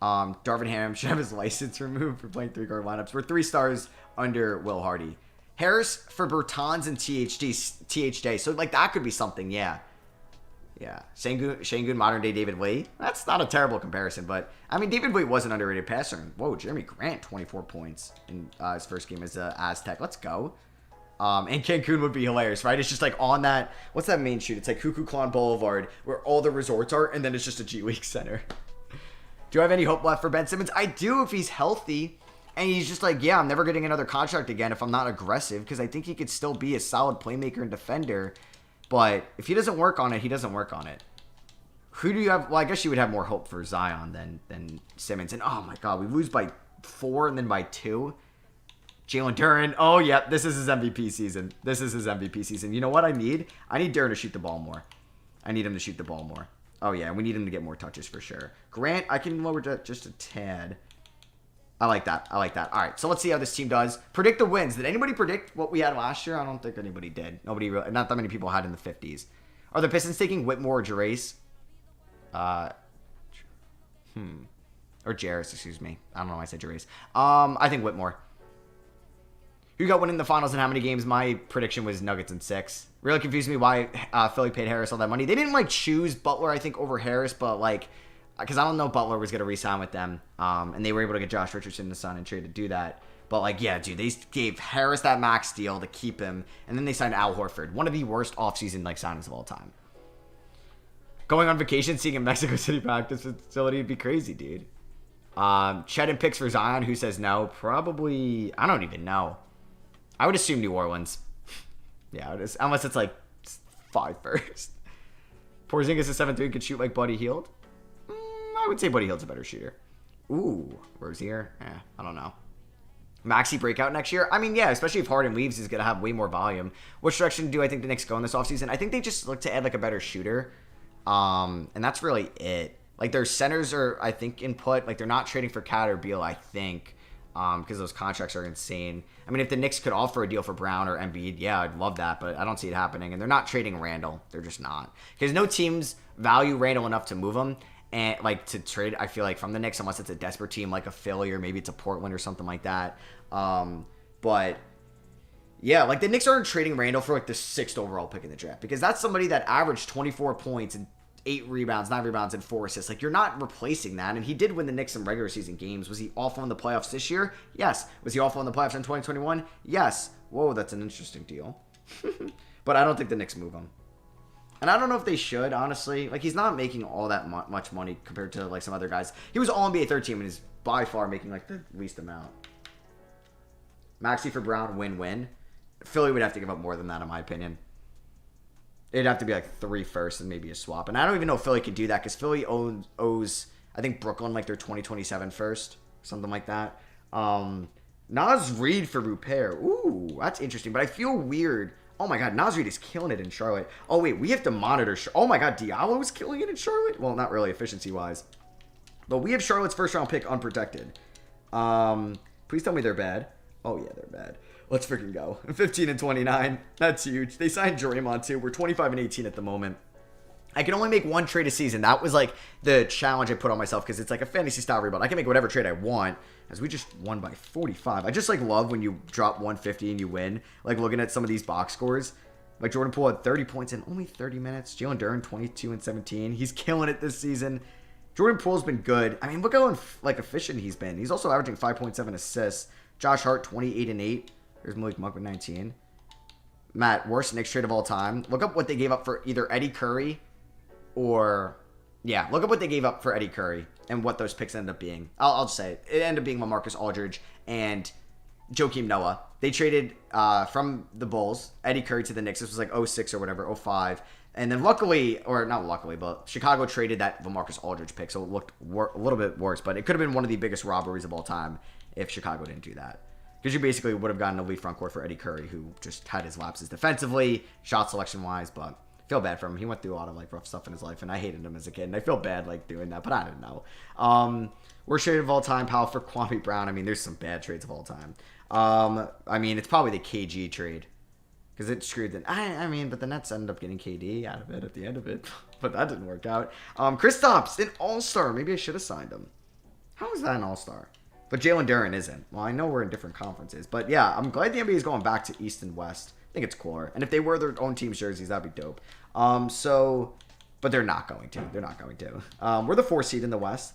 Darvin Ham should have his license removed for playing 3-guard lineups. We're 3 stars under Will Hardy. Harris for Bertans and THJ. So, like, that could be something, yeah. Yeah. Şengün, modern-day David Lee. That's not a terrible comparison, but, I mean, David Lee was an underrated passer. Whoa, Jeremy Grant, 24 points in his first game as an Aztec. Let's go. And Cancun would be hilarious, right? It's just like on that, what's that main shoot? It's like Hukuklon Boulevard, where all the resorts are, and then it's just a G League center. Do I have any hope left for Ben Simmons? I do if he's healthy. And he's just like, yeah, I'm never getting another contract again if I'm not aggressive, because I think he could still be a solid playmaker and defender. But if he doesn't work on it, he doesn't work on it. Who do you have? Well, I guess you would have more hope for Zion than Simmons. And oh my God, we lose by 4 and then by 2. Jalen Duren. Oh, yeah, this is his MVP season. This is his MVP season. You know what I need? I need Duren to shoot the ball more. I need him to shoot the ball more. Oh, yeah, we need him to get more touches for sure. Grant, I can lower that just a tad. I like that. I like that. All right, so let's see how this team does. Predict the wins. Did anybody predict what we had last year? I don't think anybody did. Not that many people had in the 50s. Are the Pistons taking Whitmore or Jarace? Or Jarris, excuse me. I don't know why I said Jarace. I think Whitmore. Who got winning the finals and how many games? My prediction was Nuggets in 6. Really confused me why Philly paid Harris all that money. They didn't, like, choose Butler, I think, over Harris, but, like, because I don't know if Butler was going to re-sign with them. And they were able to get Josh Richardson in the Sun and trade to do that. But, like, yeah, dude, they gave Harris that max deal to keep him. And then they signed Al Horford, one of the worst offseason, like, signings of all time. Going on vacation, seeing a Mexico City practice facility would be crazy, dude. Chet and picks for Zion. Who says no? Probably, I don't even know. I would assume New Orleans. Yeah, unless it's like 5 first. Porzingis is 7'3", could shoot like Buddy Hield. I would say Buddy Hield's a better shooter. Ooh, Rozier. I don't know. Maxey breakout next year? I mean, yeah, especially if Harden leaves, he's going to have way more volume. Which direction do I think the Knicks go in this offseason? I think they just look to add like a better shooter. And that's really it. Like their centers are, I think, input. Like they're not trading for Cat or Beal, I think. Because those contracts are insane. I mean, if the Knicks could offer a deal for Brown or Embiid, yeah, I'd love that, but I don't see it happening. And they're not trading Randall. They're just not. Because no teams value Randall enough to move him and like to trade, I feel like, from the Knicks, unless it's a desperate team like a Philly or maybe it's a Portland or something like that. But yeah, like the Knicks aren't trading Randall for like the 6th overall pick in the draft because that's somebody that averaged 24 points and 8 rebounds, 9 rebounds, and 4 assists. Like, you're not replacing that. And he did win the Knicks in regular season games. Was he awful in the playoffs this year? Yes. Was he awful in the playoffs in 2021? Yes. Whoa, that's an interesting deal. But I don't think the Knicks move him. And I don't know if they should, honestly. Like, he's not making all that much money compared to, like, some other guys. He was All-NBA third team and is by far making, like, the least amount. Maxey for Brown, win-win. Philly would have to give up more than that, in my opinion. It'd have to be like 3 first and maybe a swap. And I don't even know if Philly could do that because Philly owes, I think, Brooklyn like their 2027 first. Something like that. Naz Reid for Rupert. Ooh, that's interesting. But I feel weird. Oh my God, Naz Reid is killing it in Charlotte. Oh wait, we have to monitor. Oh my God, Diallo is killing it in Charlotte? Well, not really efficiency-wise. But we have Charlotte's first round pick unprotected. Please tell me they're bad. Oh yeah, they're bad. Let's freaking go. 15 and 29. That's huge. They signed Draymond too. We're 25 and 18 at the moment. I can only make 1 trade a season. That was like the challenge I put on myself because it's like a fantasy style rebuild. I can make whatever trade I want as we just won by 45. I just like love when you drop 150 and you win. Like looking at some of these box scores. Like Jordan Poole had 30 points in only 30 minutes. Jalen Duren 22 and 17. He's killing it this season. Jordan Poole's been good. I mean, look how like efficient he's been. He's also averaging 5.7 assists. Josh Hart 28 and 8. There's Malik Monk with 19. Matt, worst Knicks trade of all time. Look up what they gave up for either Eddie Curry or... Yeah, look up what they gave up for Eddie Curry and what those picks ended up being. I'll just say it. It ended up being LaMarcus Aldridge and Joakim Noah. They traded from the Bulls, Eddie Curry to the Knicks. This was like 06 or whatever, 05. And then luckily, or not luckily, but Chicago traded that LaMarcus Aldridge pick, so it looked a little bit worse. But it could have been one of the biggest robberies of all time if Chicago didn't do that. Because you basically would have gotten a lead front court for Eddie Curry, who just had his lapses defensively, shot selection-wise, but I feel bad for him. He went through a lot of like rough stuff in his life, and I hated him as a kid, and I feel bad like doing that, but I don't know. Worst trade of all time, Powell for Kwame Brown. I mean, there's some bad trades of all time. I mean, it's probably the KG trade, because it screwed them. I mean, but the Nets ended up getting KD out of it at the end of it, but that didn't work out. Kristaps, an all-star. Maybe I should have signed him. How is that an all-star? But Jalen Duren isn't. Well, I know we're in different conferences. But yeah, I'm glad the NBA is going back to East and West. I think it's cooler. And if they wear their own team's jerseys, that'd be dope. But they're not going to. They're not going to. We're the 4 seed in the West.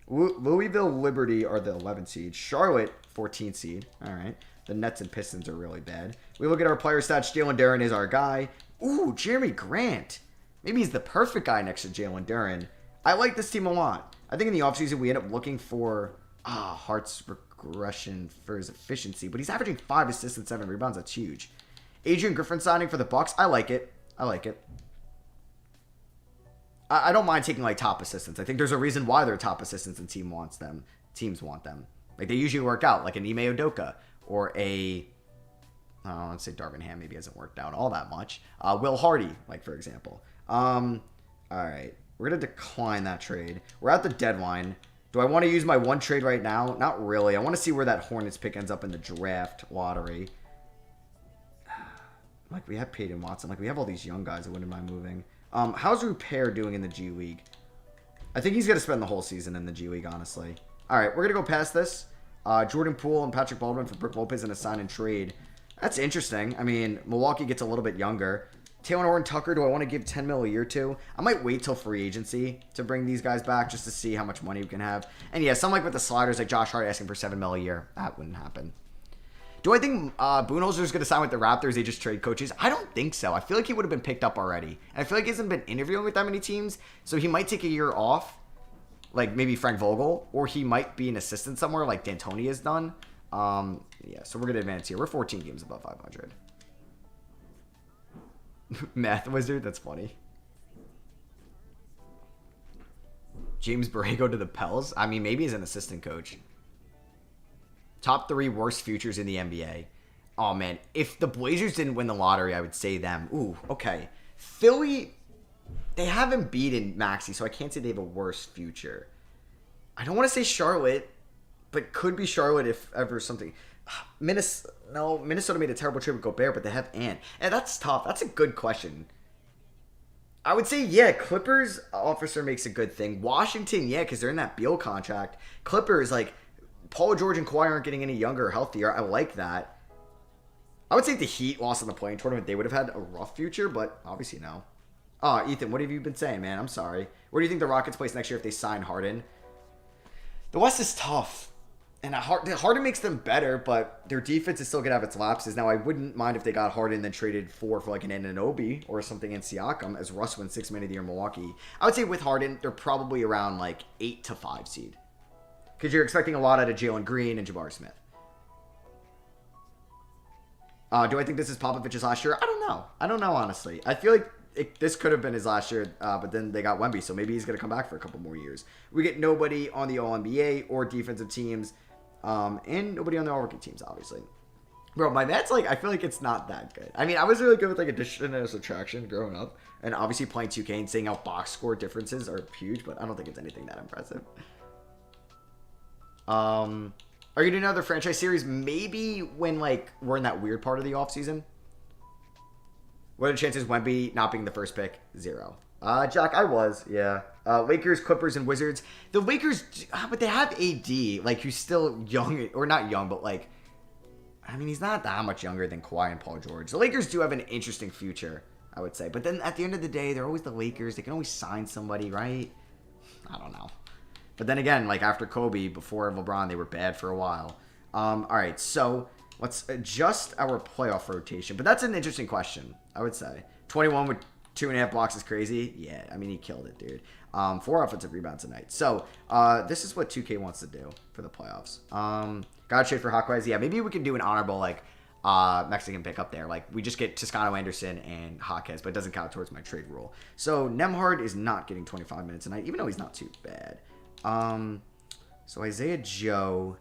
Louisville Liberty are the 11 seed. Charlotte, 14 seed. All right. The Nets and Pistons are really bad. We look at our player stats. Jalen Duren is our guy. Ooh, Jeremy Grant. Maybe he's the perfect guy next to Jalen Duren. I like this team a lot. I think in the offseason we end up looking for Hart's regression for his efficiency, but he's averaging 5 assists and 7 rebounds. That's huge. Adrian Griffin signing for the Bucks. I like it. I like it. I don't mind taking like top assistants. I think there's a reason why they're top assistants and teams want them. Like they usually work out, like an Ime Udoka or let's say Darvin Ham maybe hasn't worked out all that much. Will Hardy, like for example. All right, we're gonna decline that trade. We're at the deadline. Do I want to use my one trade right now? Not really. I want to see where that Hornets pick ends up in the draft lottery. Like we have Peyton Watson. Like we have all these young guys. I wouldn't mind moving. How's Repair doing in the G League? I think he's going to spend the whole season in the G League, honestly. All right, we're going to go past this. Jordan Poole and Patrick Baldwin for Brook Lopez in a sign and trade. That's interesting. I mean, Milwaukee gets a little bit younger. Taylor Horton Tucker, do I want to give $10 million a year to? I might wait till free agency to bring these guys back just to see how much money we can have. And yeah, something like with the sliders, like Josh Hart asking for $7 million a year. That wouldn't happen. Do I think Budenholzer is going to sign with the Raptors? They just trade coaches? I don't think so. I feel like he would have been picked up already. And I feel like he hasn't been interviewing with that many teams. So he might take a year off, like maybe Frank Vogel, or he might be an assistant somewhere like D'Antoni has done. Yeah, so we're going to advance here. We're 14 games above 500. Math wizard? That's funny. James Borrego to the Pels? I mean, maybe he's an assistant coach. Top 3 worst futures in the NBA. Oh, man. If the Blazers didn't win the lottery, I would say them. Ooh, okay. Philly, they haven't beaten Maxey, so I can't say they have a worse future. I don't want to say Charlotte, but could be Charlotte if ever something. Minnesota made a terrible trade with Gobert, but they have Ant. And that's tough. That's a good question. I would say, yeah, Clippers officer makes a good thing. Washington, yeah, because they're in that Beal contract. Clippers, like, Paul George and Kawhi aren't getting any younger or healthier. I like that. I would say if the Heat lost in the playing tournament, they would have had a rough future, but obviously no. Ethan, what have you been saying, man? I'm sorry. Where do you think the Rockets place next year if they sign Harden? The West is tough. And Harden makes them better, but their defense is still going to have its lapses. Now, I wouldn't mind if they got Harden and then traded for like an Anunoby or something in Siakam as Russ wins 6 Man of the Year in Milwaukee. I would say with Harden, they're probably around like 8 to 5 seed. Because you're expecting a lot out of Jalen Green and Jabari Smith. Do I think this is Popovich's last year? I don't know. I don't know, honestly. I feel like this could have been his last year, but then they got Wemby, so maybe he's going to come back for a couple more years. We get nobody on the All-NBA or defensive teams, and nobody on the All-Rookie teams, obviously. Bro, my math's like, I feel like it's not that good. I mean, I was really good with like addition and subtraction growing up, and obviously playing 2K and seeing how box score differences are huge, but I don't think it's anything that impressive. Are you doing another franchise series? Maybe when like we're in that weird part of the offseason. What are the chances Wemby not being the first pick? 0. Jack, I was, yeah. Lakers, Clippers, and Wizards. The Lakers, but they have AD, like who's still young, or not young, but like, I mean, he's not that much younger than Kawhi and Paul George. The Lakers do have an interesting future, I would say. But then at the end of the day, they're always the Lakers. They can always sign somebody, right? I don't know. But then again, like after Kobe, before LeBron, they were bad for a while. All right, so let's adjust our playoff rotation. But that's an interesting question, I would say. 21 with 2.5 blocks is crazy. Yeah, I mean, he killed it, dude. 4 offensive rebounds tonight. So this is what 2K wants to do for the playoffs. Gotta trade for Hawkeyes. Yeah, maybe we can do an honorable, like, Mexican pick up there. Like, we just get Toscano Anderson and Hawkeyes, but it doesn't count towards my trade rule. So Nembhard is not getting 25 minutes tonight, even though he's not too bad. So Isaiah Joe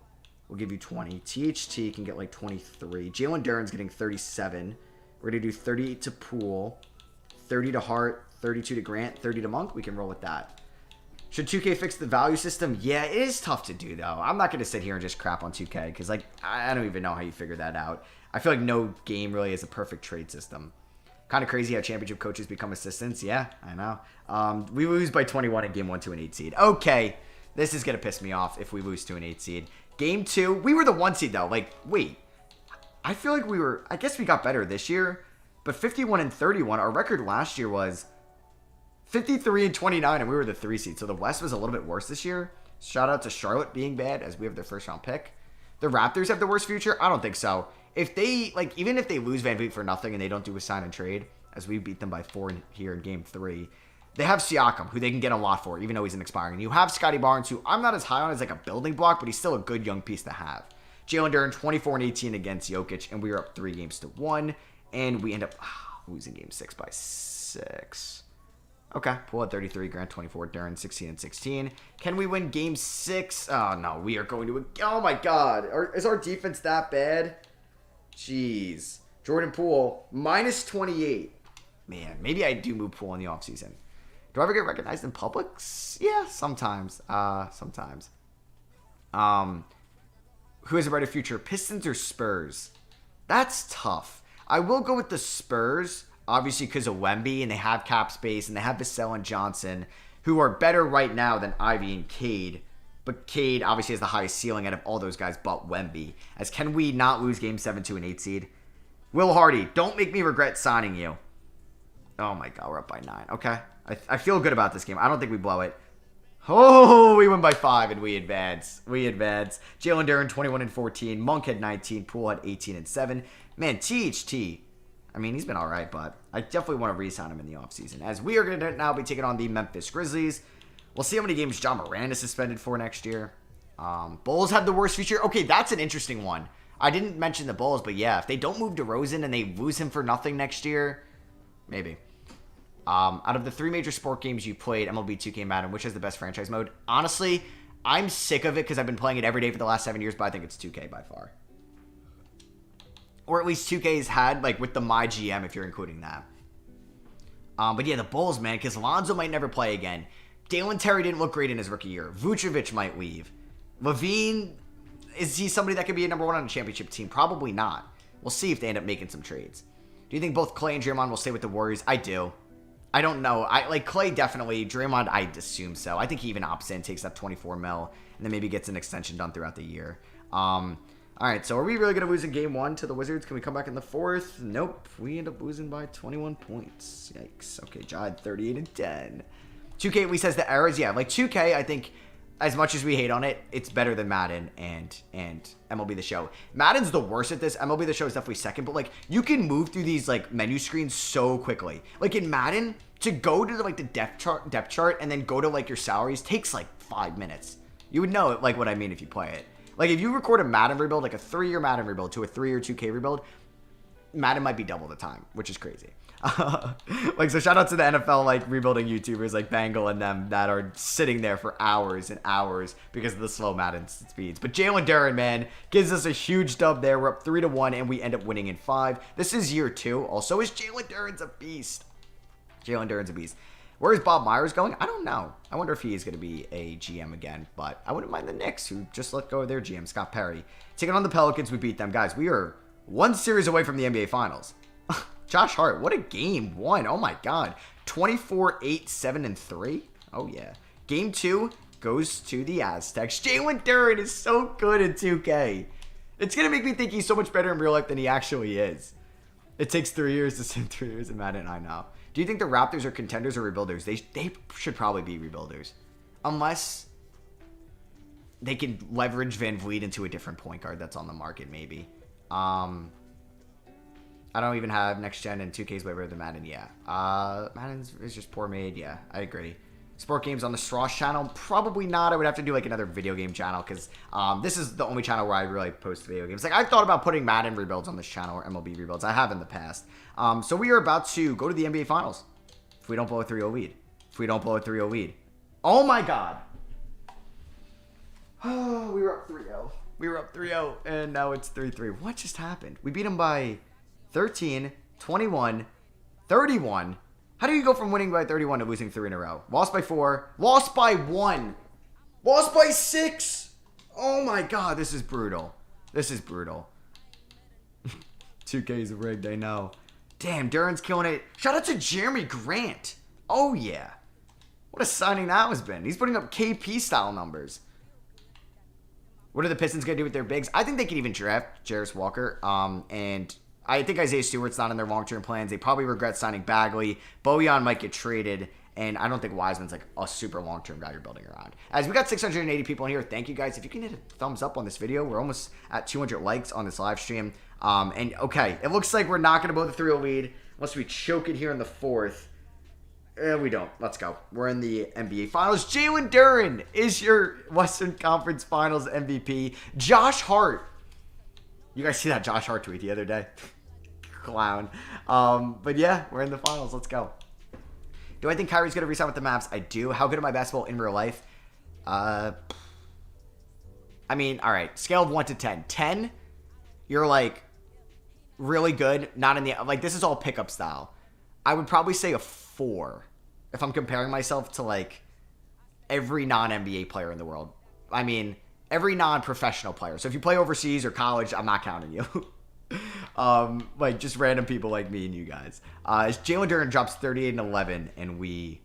will give you 20. THT can get like 23. Jalen Duren's getting 37. We're going to do 38 to Poole, 30 to Hart, 32 to Grant, 30 to Monk. We can roll with that. Should 2K fix the value system? Yeah, it is tough to do, though. I'm not going to sit here and just crap on 2K because, like, I don't even know how you figure that out. I feel like no game really has a perfect trade system. Kind of crazy how championship coaches become assistants. Yeah, I know. We lose by 21 in game 1 to an 8 seed. Okay. This is going to piss me off if we lose to an 8 seed. Game 2, we were the 1 seed, though. Like, wait. I feel like we were... I guess we got better this year. But 51-31, our record last year was 53-29, and we were the 3 seed. So the West was a little bit worse this year. Shout out to Charlotte being bad, as we have their first round pick. The Raptors have the worst future? I don't think so. If they, like, even if they lose Van Vliet for nothing and they don't do a sign and trade, as we beat them by 4 here in game 3, they have Siakam, who they can get a lot for, even though he's an expiring. You have Scotty Barnes, who I'm not as high on as like a building block, but he's still a good young piece to have. Jalen Duren, 24-18 against Jokic, and we are up 3-1, and we end up losing game 6 by 6. Okay, Poole at 33, Grant 24, Duren 16-16. Can we win game 6? Oh, no, we are going to... Oh, my God. Is our defense that bad? Jeez. Jordan Poole, minus 28. Man, maybe I do move Poole in the offseason. Do I ever get recognized in public? Yeah, sometimes. Sometimes. Who has a brighter future, Pistons or Spurs? That's tough. I will go with the Spurs, obviously because of Wemby, and they have cap space, and they have Vassell and Johnson, who are better right now than Ivy and Cade. But Cade obviously has the highest ceiling out of all those guys but Wemby. As can we not lose game 7 to an 8 seed? Will Hardy, don't make me regret signing you. Oh my God, we're up by 9. Okay. I feel good about this game. I don't think we blow it. Oh, we win by 5 and we advance. Jalen Duren, 21-14. Monk had 19. Poole had 18-7. Man, THT. I mean, he's been all right, but I definitely want to re-sign him in the offseason. As we are going to now be taking on the Memphis Grizzlies. We'll see how many games John Moran is suspended for next year. Bulls have the worst future. Okay, that's an interesting one. I didn't mention the Bulls, but yeah, if they don't move DeRozan and they lose him for nothing next year, maybe. Out of the 3 major sport games you played, MLB 2K Madden, which has the best franchise mode? Honestly, I'm sick of it because I've been playing it every day for the last 7 years, but I think it's 2K by far. Or at least 2K's had, like, with the My GM, if you're including that. But yeah, the Bulls, man, because Lonzo might never play again. Dalen Terry didn't look great in his rookie year. Vucevic might leave. Levine, is he somebody that could be a number 1 on a championship team? Probably not. We'll see if they end up making some trades. Do you think both Clay and Draymond will stay with the Warriors? I do. I don't know. Like Clay definitely. Draymond, I'd assume so. I think he even opts in, takes that 24 mil, and then maybe gets an extension done throughout the year. All right, so are we really going to lose in game 1 to the Wizards? Can we come back in the 4th? Nope. We end up losing by 21 points. Yikes. Okay, Jod, 38-10. 2K at least has the errors. Yeah, like 2K, I think, as much as we hate on it, it's better than Madden and MLB The Show. Madden's the worst at this. MLB The Show is definitely second, but, like, you can move through these, like, menu screens so quickly. Like, in Madden, to go to, like, the depth chart and then go to, like, your salaries takes, like, 5 minutes. You would know, like, what I mean if you play it. Like, if you record a Madden rebuild, like a 3-year Madden rebuild to a 3-year 2K rebuild, Madden might be double the time, which is crazy. Like, so shout out to the NFL, like, rebuilding YouTubers like Bangle and them that are sitting there for hours and hours because of the slow Madden speeds. But Jalen Duren, man, gives us a huge dub there. We're up 3-1, and we end up winning in 5. This is year 2. Also, is Jalen Duren's a beast. Jalen Duren's a beast. Where is Bob Myers going? I don't know. I wonder if he is going to be a GM again, but I wouldn't mind the Knicks, who just let go of their GM, Scott Perry. Taking on the Pelicans, we beat them. Guys, we are 1 series away from the NBA Finals. Josh Hart, what a game 1. Oh, my God. 24-8, 7-3. Oh, yeah. Game 2 goes to the Aztecs. Jalen Duren is so good in 2K. It's going to make me think he's so much better in real life than he actually is. It takes 3 years to sim 3 years in Madden, I know. Do you think the Raptors are contenders or rebuilders? They should probably be rebuilders. Unless they can leverage Van Vliet into a different point guard that's on the market, maybe. I don't even have next gen and 2K's way better than Madden. Yeah. Madden is just poor made. Yeah, I agree. Sport games on the Stross channel? Probably not. I would have to do like another video game channel because this is the only channel where I really post video games. Like, I've thought about putting Madden rebuilds on this channel or MLB rebuilds. I have in the past. So we are about to go to the NBA Finals if we don't blow a 3-0 lead. If we don't blow a 3-0 lead. Oh, my God. Oh, we were up 3-0. We were up 3-0, and now it's 3-3. What just happened? We beat them by 13, 21, 31. How do you go from winning by 31 to losing 3 in a row? Lost by 4. Lost by 1. Lost by 6. Oh, my God. This is brutal. This is brutal. 2K is rigged, I know. Damn, Duren's killing it. Shout out to Jeremy Grant. Oh, yeah. What a signing that has been. He's putting up KP-style numbers. What are the Pistons going to do with their bigs? I think they could even draft Jarris Walker. And I think Isaiah Stewart's not in their long-term plans. They probably regret signing Bagley. Bojan might get traded. And I don't think Wiseman's like a super long-term guy you're building around. As we got 680 people in here, thank you guys. If you can hit a thumbs up on this video, we're almost at 200 likes on this live stream. And okay, it looks like we're not going to blow the 3-0 lead unless we choke it here in the fourth. We don't. Let's go. We're in the NBA Finals. Jalen Duren is your Western Conference Finals MVP. Josh Hart. You guys see that Josh Hart tweet the other day? Clown. But yeah, we're in the Finals. Let's go. Do I think Kyrie's going to resign with the Mavs? I do. How good am I basketball in real life? I mean, all right. Scale of 1 to 10. 10, you're like really good. Not in the, like, this is all pickup style. I would probably say a 4 if I'm comparing myself to like every non-NBA player in the world. I mean, every non-professional player. So if you play overseas or college, I'm not counting you. Like just random people like me and you guys. Jalen Duren drops 38 and 11 and we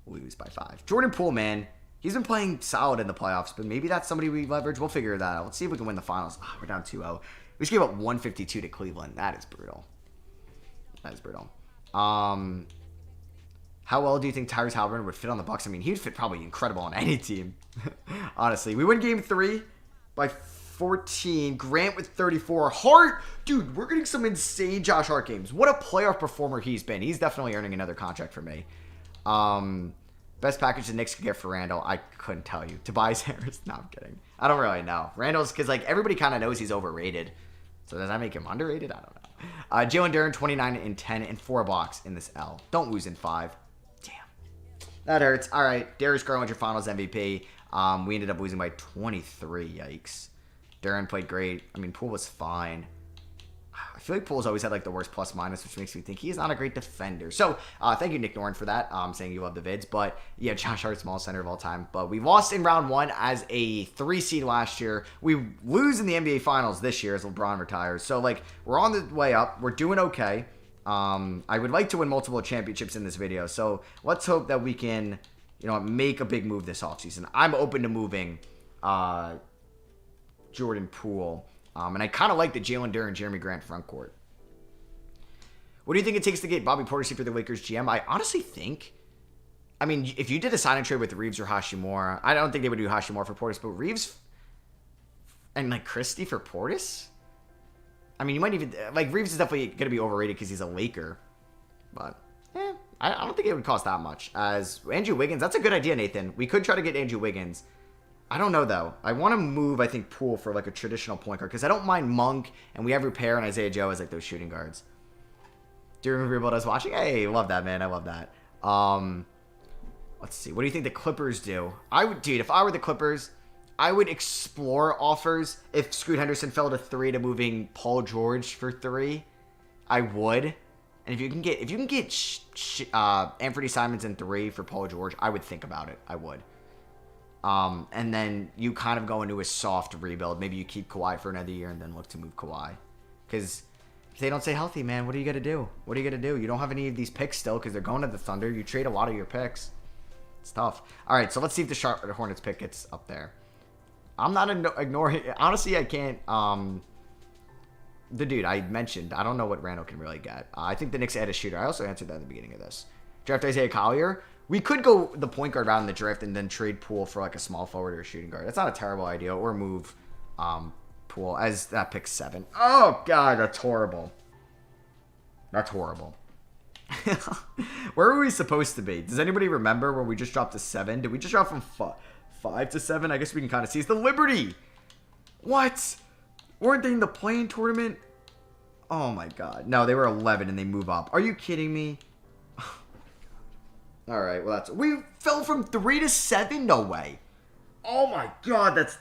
lose by 5. Jordan Poole, man, he's been playing solid in the playoffs, but maybe that's somebody we leverage. We'll figure that out. Let's see if we can win the finals. Oh, we're down 2-0. We just gave up 152 to Cleveland. That is brutal. That is brutal. How well do you think Tyrese Halliburton would fit on the Bucks? I mean, he'd fit probably incredible on any team. Honestly, we win game 3 by 14. Grant with 34. Hart, dude, we're getting some insane Josh Hart games. What a playoff performer he's been. He's definitely earning another contract for me. Best package the Knicks could get for Randall, I couldn't tell you. Tobias Harris? No, I'm kidding. I don't really know. Randall's, because like everybody kind of knows he's overrated. So does that make him underrated? I don't know. Jalen Duren, 29 and 10 and 4 blocks in this L. Don't lose in 5. Damn. That hurts. All right. Darius Garland, your finals MVP. We ended up losing by 23. Yikes. Duren played great. I mean, Poole was fine. I feel like Poole's always had like the worst plus minus, which makes me think he's not a great defender. So, thank you, Nick Noren, for that. Saying you love the vids. But yeah, Josh Hart, smallest center of all time. But we lost in round 1 as a 3 seed last year. We lose in the NBA Finals this year as LeBron retires. So like we're on the way up. We're doing okay. I would like to win multiple championships in this video. So let's hope that we can, make a big move this offseason. I'm open to moving Jordan Poole. And I kind of like the Jalen Duren and Jeremy Grant front court. What do you think it takes to get Bobby Portis for the Lakers GM? I honestly think, if you did a sign and trade with Reeves or Hashimura, I don't think they would do Hashimura for Portis, but Reeves and like Christie for Portis? You might even, Reeves is definitely going to be overrated because he's a Laker. But, I don't think it would cost that much. As Andrew Wiggins, that's a good idea, Nathan. We could try to get Andrew Wiggins. I don't know, though. I want to move, I think, Poole for, like, a traditional point guard. Because I don't mind Monk, and we have Repair and Isaiah Joe as, like, those shooting guards. Do you remember what I was watching? Hey, love that, man. I love that. Let's see. What do you think the Clippers do? Dude, if I were the Clippers, I would explore offers. If Scoot Henderson fell to 3 to moving Paul George for 3, I would. And if you can get Anthony Simons in 3 for Paul George, I would think about it. I would. And then you kind of go into a soft rebuild. Maybe you keep Kawhi for another year and then look to move Kawhi. Because if they don't stay healthy, man, what are you going to do? What are you going to do? You don't have any of these picks still because they're going to the Thunder. You trade a lot of your picks. It's tough. All right, so let's see if the Charlotte Hornets pick gets up there. I'm not ignoring it. Honestly, I can't. The dude I mentioned, I don't know what Randall can really get. I think the Knicks add a shooter. I also answered that at the beginning of this. Draft Isaiah Collier. We could go the point guard route in the draft and then trade Poole for like a small forward or a shooting guard. That's not a terrible idea. Or move Poole as that pick 7. Oh, God, that's horrible. That's horrible. Where were we supposed to be? Does anybody remember where we just dropped to 7? Did we just drop from 5 to 7? I guess we can kind of see. It's the Liberty. What? Weren't they in the play-in tournament? Oh, my God. No, they were 11 and they move up. Are you kidding me? All right, well, we fell from 3 to 7? No way. Oh, my God, that's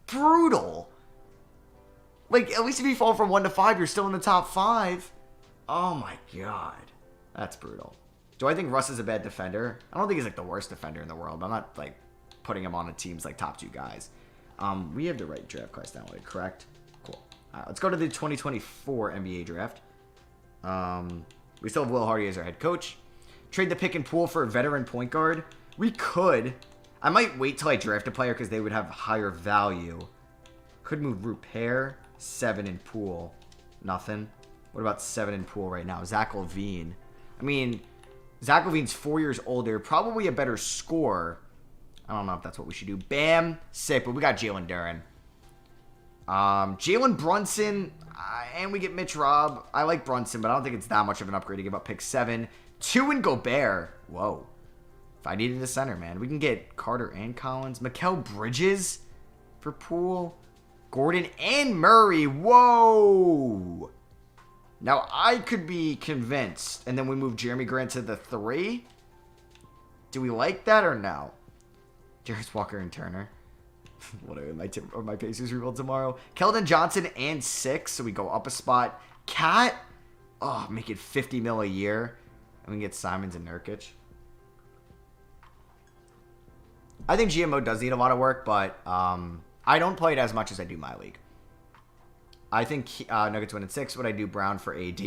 brutal. Like, at least if you fall from 1 to 5, you're still in the top 5. Oh, my God. That's brutal. Do I think Russ is a bad defender? I don't think he's, like, the worst defender in the world. I'm not, like, putting him on a team's, like, top 2 guys. We have the right draft class downloaded, correct? Cool. All right, let's go to the 2024 NBA draft. We still have Will Hardy as our head coach. Trade the pick and Poole for a veteran point guard. We could. I might wait till I draft a player because they would have higher value. Could move Repair, 7 in pool. Nothing. What about 7 in pool right now? Zach LaVine. I mean, Zach LaVine's 4 years older. Probably a better scorer. I don't know if that's what we should do. Bam. Sick, but we got Jalen Duren. Jalen Brunson. And we get Mitch Robb. I like Brunson, but I don't think it's that much of an upgrade to give up pick 7. 2 in Gobert. Whoa. If I needed a center, man. We can get Carter and Collins. Mikal Bridges for pool. Gordon and Murray. Whoa. Now, I could be convinced. And then we move Jeremy Grant to the 3. Do we like that or no? Jarris Walker and Turner. What are my Pacers rebuild tomorrow? Keldon Johnson and 6. So we go up a spot. Cat. Oh, make it $50 million a year. And we can get Simons and Nurkic. I think GMO does need a lot of work, but I don't play it as much as I do my league. I think Nuggets win in 6. Would I do Brown for AD?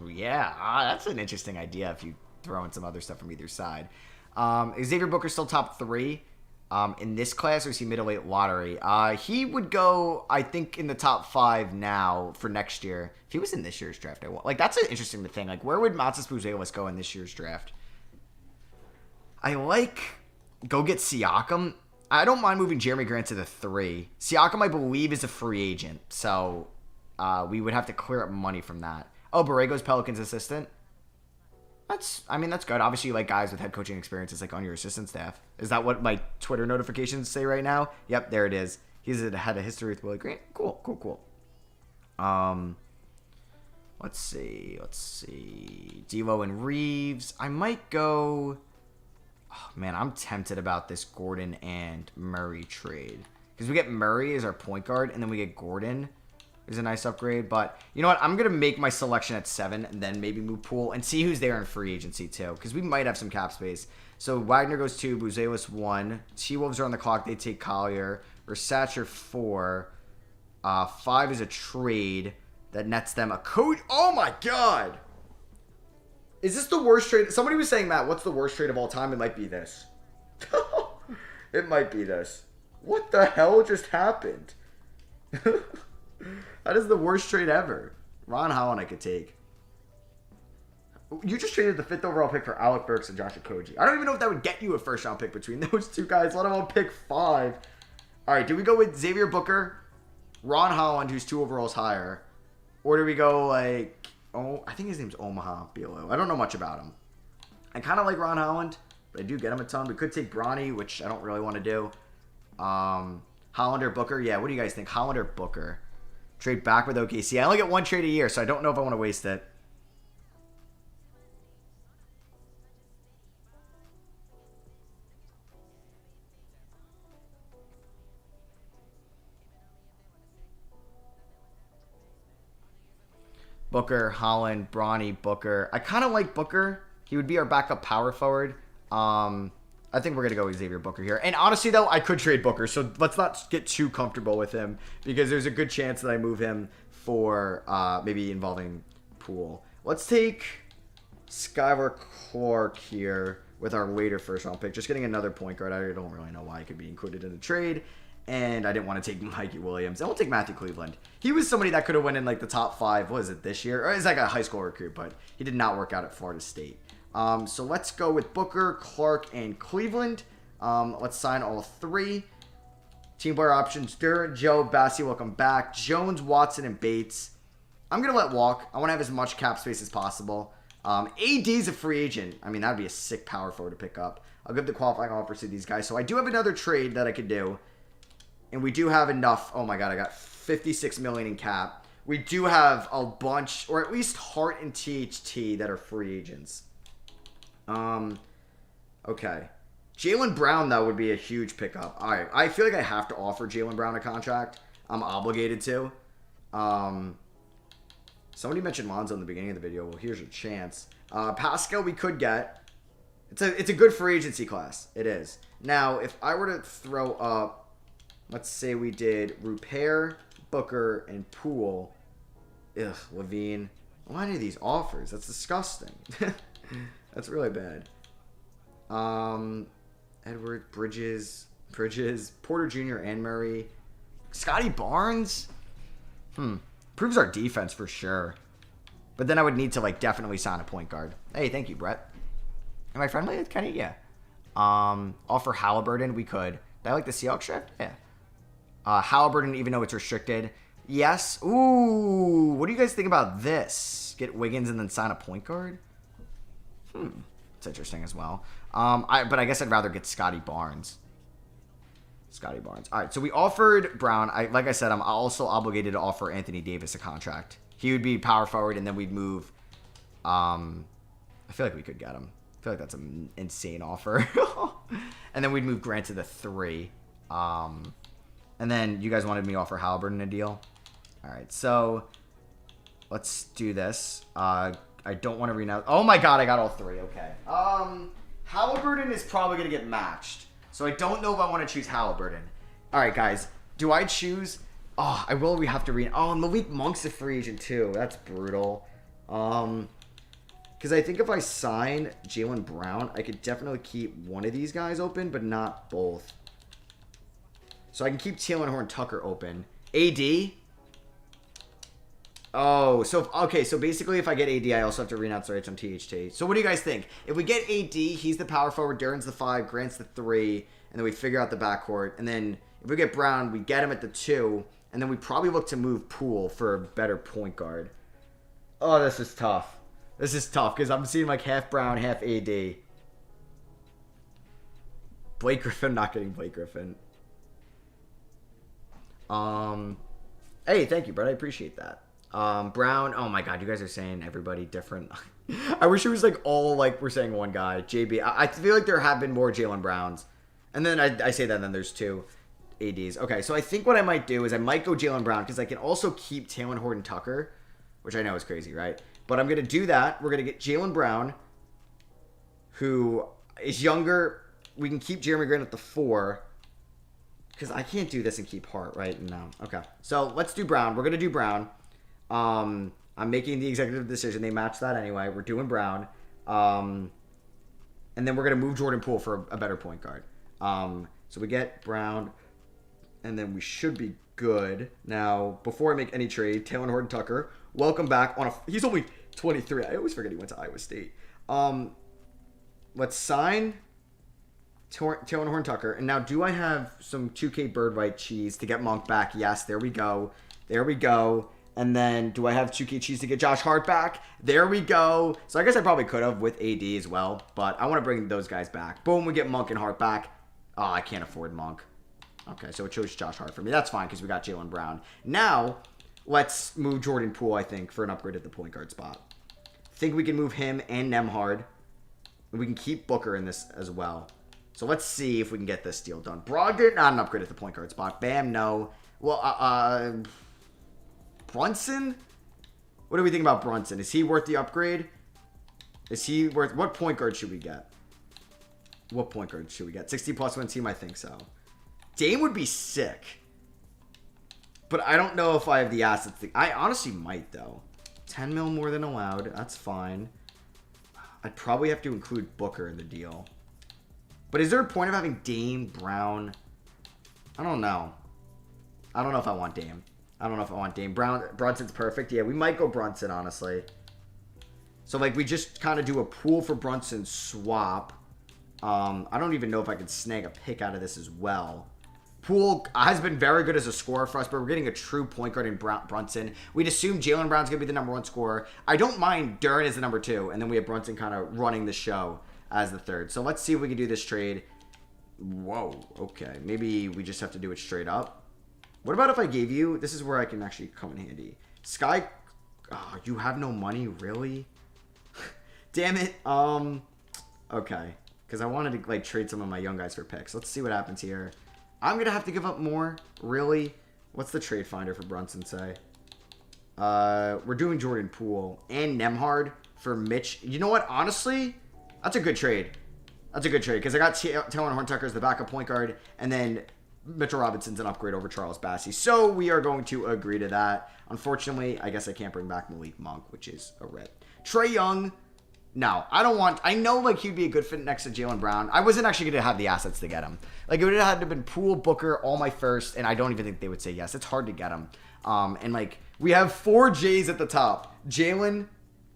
Yeah, that's an interesting idea if you throw in some other stuff from either side. Is Xavier Booker still top 3 in this class, or is he middleweight lottery? He would go, I think, in the top 5 now for next year. If he was in this year's draft, that's an interesting thing. Like, where would Matas Buzelis go in this year's draft? I go get Siakam. I don't mind moving Jeremy Grant to the 3. Siakam, I believe, is a free agent, so we would have to clear up money from that. Oh, Borrego's Pelicans assistant. That's good. Obviously, you like guys with head coaching experiences like on your assistant staff. Is that what my Twitter notifications say right now? Yep, there it is. He's had a history with Willie Grant. Cool. Let's see. D'Lo and Reeves. I might go. Oh, man, I'm tempted about this Gordon and Murray trade because we get Murray as our point guard, and then we get Gordon. Is a nice upgrade, but you know what? I'm going to make my selection at 7 and then maybe move Poole and see who's there in free agency too, because we might have some cap space. So Wagner goes 2, Buzelis 1, T-Wolves are on the clock. They take Collier. Versace 4. 5 is a trade that nets them a code. Oh my God! Is this the worst trade? Somebody was saying, Matt, what's the worst trade of all time? It might be this. It might be this. What the hell just happened? That is the worst trade ever. Ron Holland I could take. You just traded the 5th overall pick for Alec Burks and Josh Okogie. I don't even know if that would get you a first round pick between those two guys, let alone pick 5. All right, do we go with Xavier Booker, Ron Holland, who's 2 overalls higher, or do we go I think his name's Omaha Bielo. I don't know much about him. I kind of like Ron Holland, but I do get him a ton. We could take Bronny, which I don't really want to do. Holland or Booker? Yeah, what do you guys think? Holland or Booker? Trade back with OKC. I only get 1 trade a year, so I don't know if I want to waste it. Booker, Holland, Bronny, Booker. I kind of like Booker. He would be our backup power forward. I think we're going to go with Xavier Booker here. And honestly, though, I could trade Booker, so let's not get too comfortable with him because there's a good chance that I move him for maybe involving Poole. Let's take Skylar Clark here with our later first-round pick. Just getting another point guard. I don't really know why he could be included in the trade. And I didn't want to take Mikey Williams. And we'll take Matthew Cleveland. He was somebody that could have went in like the top 5, what is it, this year? Or he's like a high school recruit, but he did not work out at Florida State. So let's go with Booker, Clark, and Cleveland. Let's sign all 3. Team player options, Durant, Joe, Bassie, welcome back. Jones, Watson, and Bates. I'm going to let walk. I want to have as much cap space as possible. AD's a free agent. I mean, that would be a sick power forward to pick up. I'll give the qualifying offers to these guys. So I do have another trade that I could do. And we do have enough. Oh my God, I got $56 million in cap. We do have a bunch, or at least Hart and THT that are free agents. Okay. Jaylen Brown, though, would be a huge pickup. All right. I feel like I have to offer Jaylen Brown a contract. I'm obligated to. Somebody mentioned Lonzo in the beginning of the video. Well, here's your chance. Pascal we could get. It's a good free agency class. It is. Now, if I were to throw up, let's say we did Repair, Booker, and Poole. Ugh, Levine. Why any of these offers? That's disgusting. That's really bad. Edward, Bridges, Porter Jr. and Murray. Scotty Barnes? Proves our defense for sure. But then I would need to, like, definitely sign a point guard. Hey, thank you, Brett. Am I friendly with Kenny? Yeah. Offer Halliburton? We could. Did I like the Seahawks draft? Yeah. Halliburton, even though it's restricted. Yes. Ooh. What do you guys think about this? Get Wiggins and then sign a point guard? It's interesting as well. But I guess I'd rather get Scotty Barnes. Scotty Barnes. All right, so we offered Brown. Like I said, I'm also obligated to offer Anthony Davis a contract. He would be power forward, and then we'd move. I feel like we could get him. I feel like that's an insane offer. And then we'd move Grant to the 3. And then you guys wanted me to offer Halliburton a deal. All right, so let's do this. I don't want to renounce. Oh my God, I got all 3. Okay. Halliburton is probably gonna get matched. So I don't know if I want to choose Halliburton. All right, guys. Do I choose? Oh, I will. We have to read. Oh, Malik Monk's a free agent too. That's brutal. Because I think if I sign Jaylen Brown, I could definitely keep one of these guys open, but not both. So I can keep Taylor Horn-Tucker open. AD? Oh, so okay. So basically, if I get AD, I also have to renounce the rights on THT. So what do you guys think? If we get AD, he's the power forward, Duren's the 5, Grant's the 3, and then we figure out the backcourt. And then if we get Brown, we get him at the 2, and then we probably look to move Poole for a better point guard. Oh, this is tough. This is tough because I'm seeing like half Brown, half AD. Blake Griffin, not getting Blake Griffin. Hey, thank you, Brett. I appreciate that. Brown, oh my God, you guys are saying everybody different. I wish it was like all like we're saying one guy. JB, I feel like there have been more Jaylen Browns. And then I say that, and then there's 2 ADs. Okay, so I think what I might do is I might go Jaylen Brown because I can also keep Taylor Horton-Tucker, which I know is crazy, right? But I'm going to do that. We're going to get Jaylen Brown, who is younger. We can keep Jeremy Grant at the 4 because I can't do this and keep Hart, right? No. Okay, so let's do Brown. We're going to do Brown. I'm making the executive decision. They match that anyway. We're doing Brown. And then we're going to move Jordan Poole for a better point guard. So we get Brown, and then we should be good. Now, before I make any trade, Taylor Horton-Tucker, welcome back. He's only 23. I always forget he went to Iowa State. Let's sign Taylor Horton-Tucker. And now, do I have some 2K Bird White cheese to get Monk back? Yes, there we go. There we go. And then, do I have 2K cheese to get Josh Hart back? There we go. So I guess I probably could have with AD as well. But I want to bring those guys back. Boom, we get Monk and Hart back. Oh, I can't afford Monk. Okay, so it chose Josh Hart for me. That's fine because we got Jaylen Brown. Now, let's move Jordan Poole, I think, for an upgrade at the point guard spot. I think we can move him and Nembhard. And we can keep Booker in this as well. So let's see if we can get this deal done. Brogdon, not an upgrade at the point guard spot. Bam, no. Well, Brunson? What do we think about Brunson? Is he worth the upgrade? Is he worth... What point guard should we get? What point guard should we get? 60-plus win team? I think so. Dame would be sick. But I don't know if I have the assets. I honestly might, though. 10 mil more than allowed. That's fine. I'd probably have to include Booker in the deal. But is there a point of having Dame, Brown? I don't know. I don't know if I want Dame. I don't know if I want Dame. Brunson's perfect. Yeah, we might go Brunson, honestly. So, like, we just kind of do a Poole for Brunson swap. I don't even know if I can snag a pick out of this as well. Poole has been very good as a scorer for us, but we're getting a true point guard in Brunson. We'd assume Jaylen Brown's going to be the #1 scorer. I don't mind Duren as the #2, and then we have Brunson kind of running the show as the 3rd. So let's see if we can do this trade. Whoa, okay. Maybe we just have to do it straight up. What about if I gave you... This is where I can actually come in handy. Sky... Oh, you have no money? Really? Damn it. Okay. Because I wanted to, like, trade some of my young guys for picks. Let's see what happens here. I'm going to have to give up more. Really? What's the trade finder for Brunson say? We're doing Jordan Poole and Nembhard for Mitch. You know what? Honestly, that's a good trade. That's a good trade. Because I got Taylor Horton-Tucker as the backup point guard. And then Mitchell Robinson's an upgrade over Charles Bassey. So we are going to agree to that. Unfortunately, I guess I can't bring back Malik Monk, which is a rip. Trae Young. No, I don't want... I know, like, he'd be a good fit next to Jaylen Brown. I wasn't actually going to have the assets to get him. Like, it would have had to have been Poole, Booker, all my first, and I don't even think they would say yes. It's hard to get him. And, like, we have 4 J's at the top. Jalen.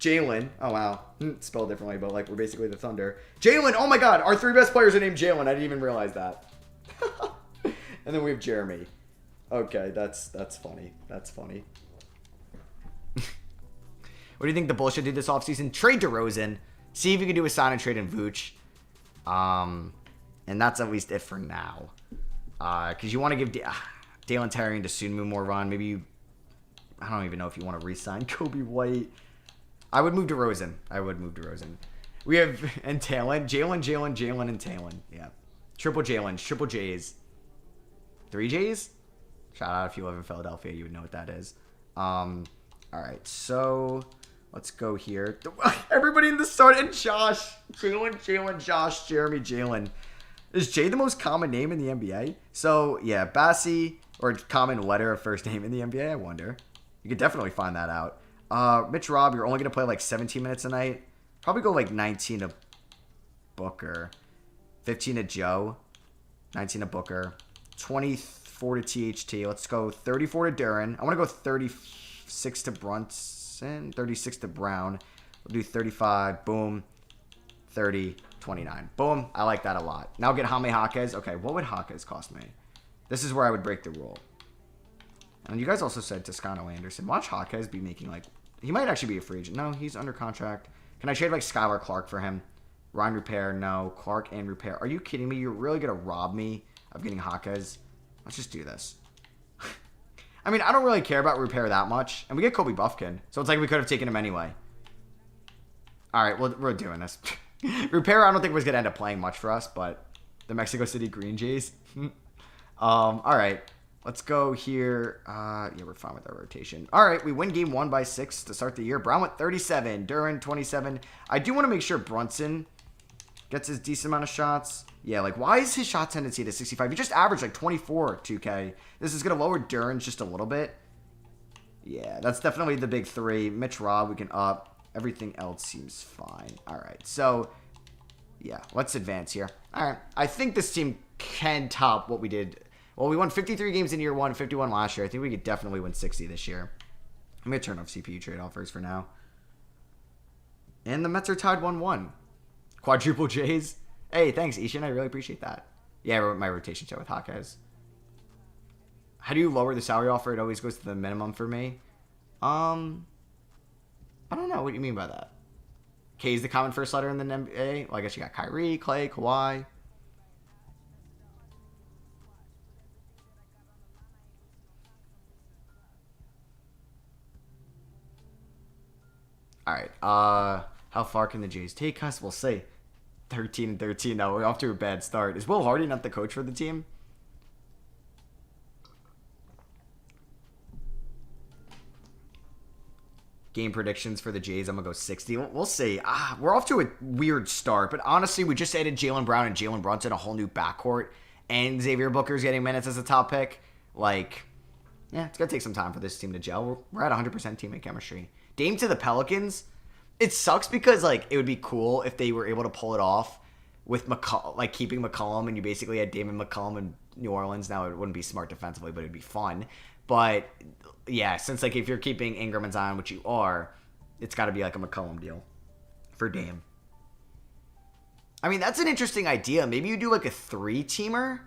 Oh, wow. Spelled differently, but, like, we're basically the Thunder. Jalen. Oh, my God. Our 3 best players are named Jalen. I didn't even realize that. And then we have Jeremy. Okay, that's funny. That's funny. What do you think the Bulls should do this offseason? Trade DeRozan. See if you can do a sign and trade in Vooch. And that's at least it for now. Because you want to give Dalen Terry and Dosunmu more run. Maybe you... I don't even know if you want to re-sign Kobe White. I would move DeRozan. We have... And Jalen, and Talon. Yeah. Triple Jalen. Triple J's. 3 J's? Shout out if you live in Philadelphia. You would know what that is. All right. So... Let's go here. Everybody in the start and Josh. Jalen, Josh, Jeremy, Jalen. Is Jay the most common name in the NBA? So, yeah, Bassie, or common letter of first name in the NBA, I wonder. You could definitely find that out. Mitch Robb, you're only going to play like 17 minutes a night. Probably go like 19 to Booker. 15 to Joe. 19 to Booker. 24 to THT. Let's go 34 to Duren. I want to go 36 to Brunson. 36 to Brown. We'll do 35. Boom. 30. 29. Boom. I like that a lot. Now get Jaime Jaquez. Okay, what would Jaquez cost me? This is where I would break the rule. And you guys also said Toscano Anderson. Watch Jaquez be making like... He might actually be a free agent. No, he's under contract. Can I trade like Skylar Clark for him? Ryan Repair? No. Clark and Repair. Are you kidding me? You're really going to rob me of getting Jaquez? Let's just do this. I mean, I don't really care about Repair that much. And we get Kobe Buffkin. So it's like we could have taken him anyway. All right, well, we're doing this. Repair, I don't think was going to end up playing much for us. But the Mexico City Green Jays. All right. Let's go here. Yeah, we're fine with our rotation. All right, we win game 1 by 6 to start the year. Brown went 37. Duren, 27. I do want to make sure Brunson gets his decent amount of shots. Yeah, like, why is his shot tendency to 65? He just averaged, like, 24 2K. This is going to lower Duren's just a little bit. Yeah, that's definitely the big 3. Mitch Robb, we can up. Everything else seems fine. All right, so, yeah, let's advance here. All right, I think this team can top what we did. Well, we won 53 games in year 1, 51 last year. I think we could definitely win 60 this year. I'm going to turn off CPU trade offers for now. And the Mets are tied 1-1. Quadruple J's. Hey, thanks, Ishan. I really appreciate that. Yeah, my rotation show with Jaquez. How do you lower the salary offer? It always goes to the minimum for me. I don't know. What do you mean by that? K is the common first letter in the NBA? Well, I guess you got Kyrie, Clay, Kawhi. All right. How far can the Jays take us? We'll see. 13-13. Now we're off to a bad start. Is Will Hardy not the coach for the team? Game predictions for the Jays. I'm going to go 60. We'll see. We're off to a weird start. But honestly, we just added Jaylen Brown and Jalen Brunson, a whole new backcourt. And Xavier Booker's getting minutes as a top pick. Like, yeah, it's going to take some time for this team to gel. We're at 100% teammate chemistry. Dame to the Pelicans. It sucks because, like, it would be cool if they were able to pull it off with keeping McCollum, and you basically had Dame and McCollum in New Orleans. Now, it wouldn't be smart defensively, but it'd be fun. But, yeah, since, like, if you're keeping Ingram and Zion, which you are, it's got to be, like, a McCollum deal for Dame. I mean, that's an interesting idea. Maybe you do, like, a 3-teamer,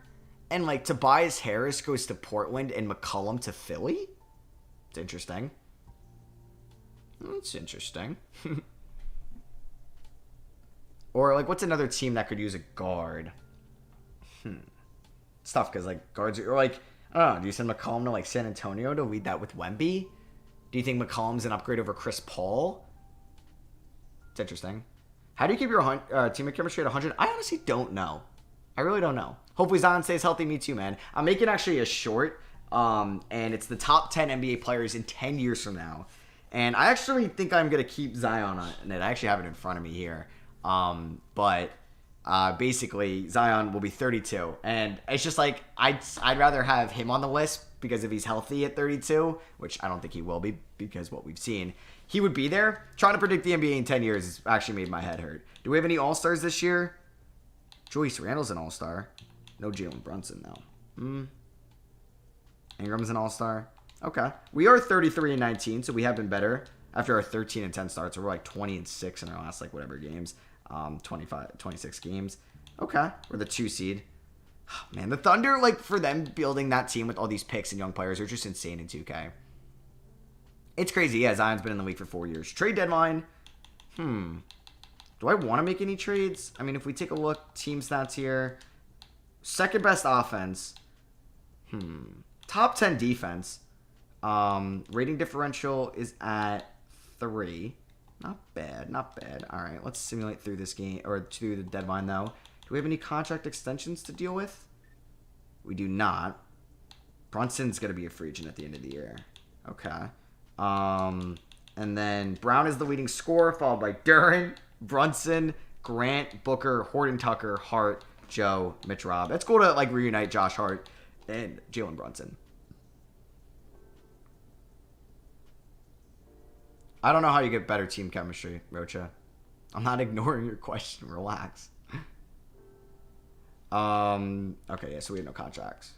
and, like, Tobias Harris goes to Portland and McCollum to Philly? It's interesting. It's interesting. Or, like, what's another team that could use a guard? It's tough because, like, guards are, or, like, I don't know. Do you send McCollum to, like, San Antonio to lead that with Wemby? Do you think McCollum's an upgrade over Chris Paul? It's interesting. How do you keep your teammate chemistry at 100? I honestly don't know. I really don't know. Hopefully Zion stays healthy. Me too, man. I'm making actually a short, and it's the top 10 NBA players in 10 years from now. And I actually think I'm going to keep Zion on it. I actually have it in front of me here. But basically, Zion will be 32. And it's just like, I'd rather have him on the list because if he's healthy at 32, which I don't think he will be because what we've seen, he would be there. Trying to predict the NBA in 10 years has actually made my head hurt. Do we have any All-Stars this year? Julius Randle's an All-Star. No Jalen Brunson, though. Ingram's an All-Star. Okay. We are 33-19, so we have been better after our 13-10 starts. We're like 20-6 in our last, like, whatever games. 26 games. Okay. We're the 2 seed. Man, the Thunder, like, for them building that team with all these picks and young players are just insane in 2K. It's crazy. Yeah, Zion's been in the league for 4 years. Trade deadline. Do I want to make any trades? I mean, if we take a look, team stats here. Second best offense. Top 10 defense. Rating differential is at 3. Not bad, not bad. All right, let's simulate through this game, or through the deadline, though. Do we have any contract extensions to deal with? We do not. Brunson's going to be a free agent at the end of the year. Okay. And then Brown is the leading scorer, followed by Duren, Brunson, Grant, Booker, Horton Tucker, Hart, Joe, Mitch Robb. It's cool to, like, reunite Josh Hart and Jalen Brunson. I don't know how you get better team chemistry, Rocha. I'm not ignoring your question. Relax. Okay, yeah, so we have no contracts.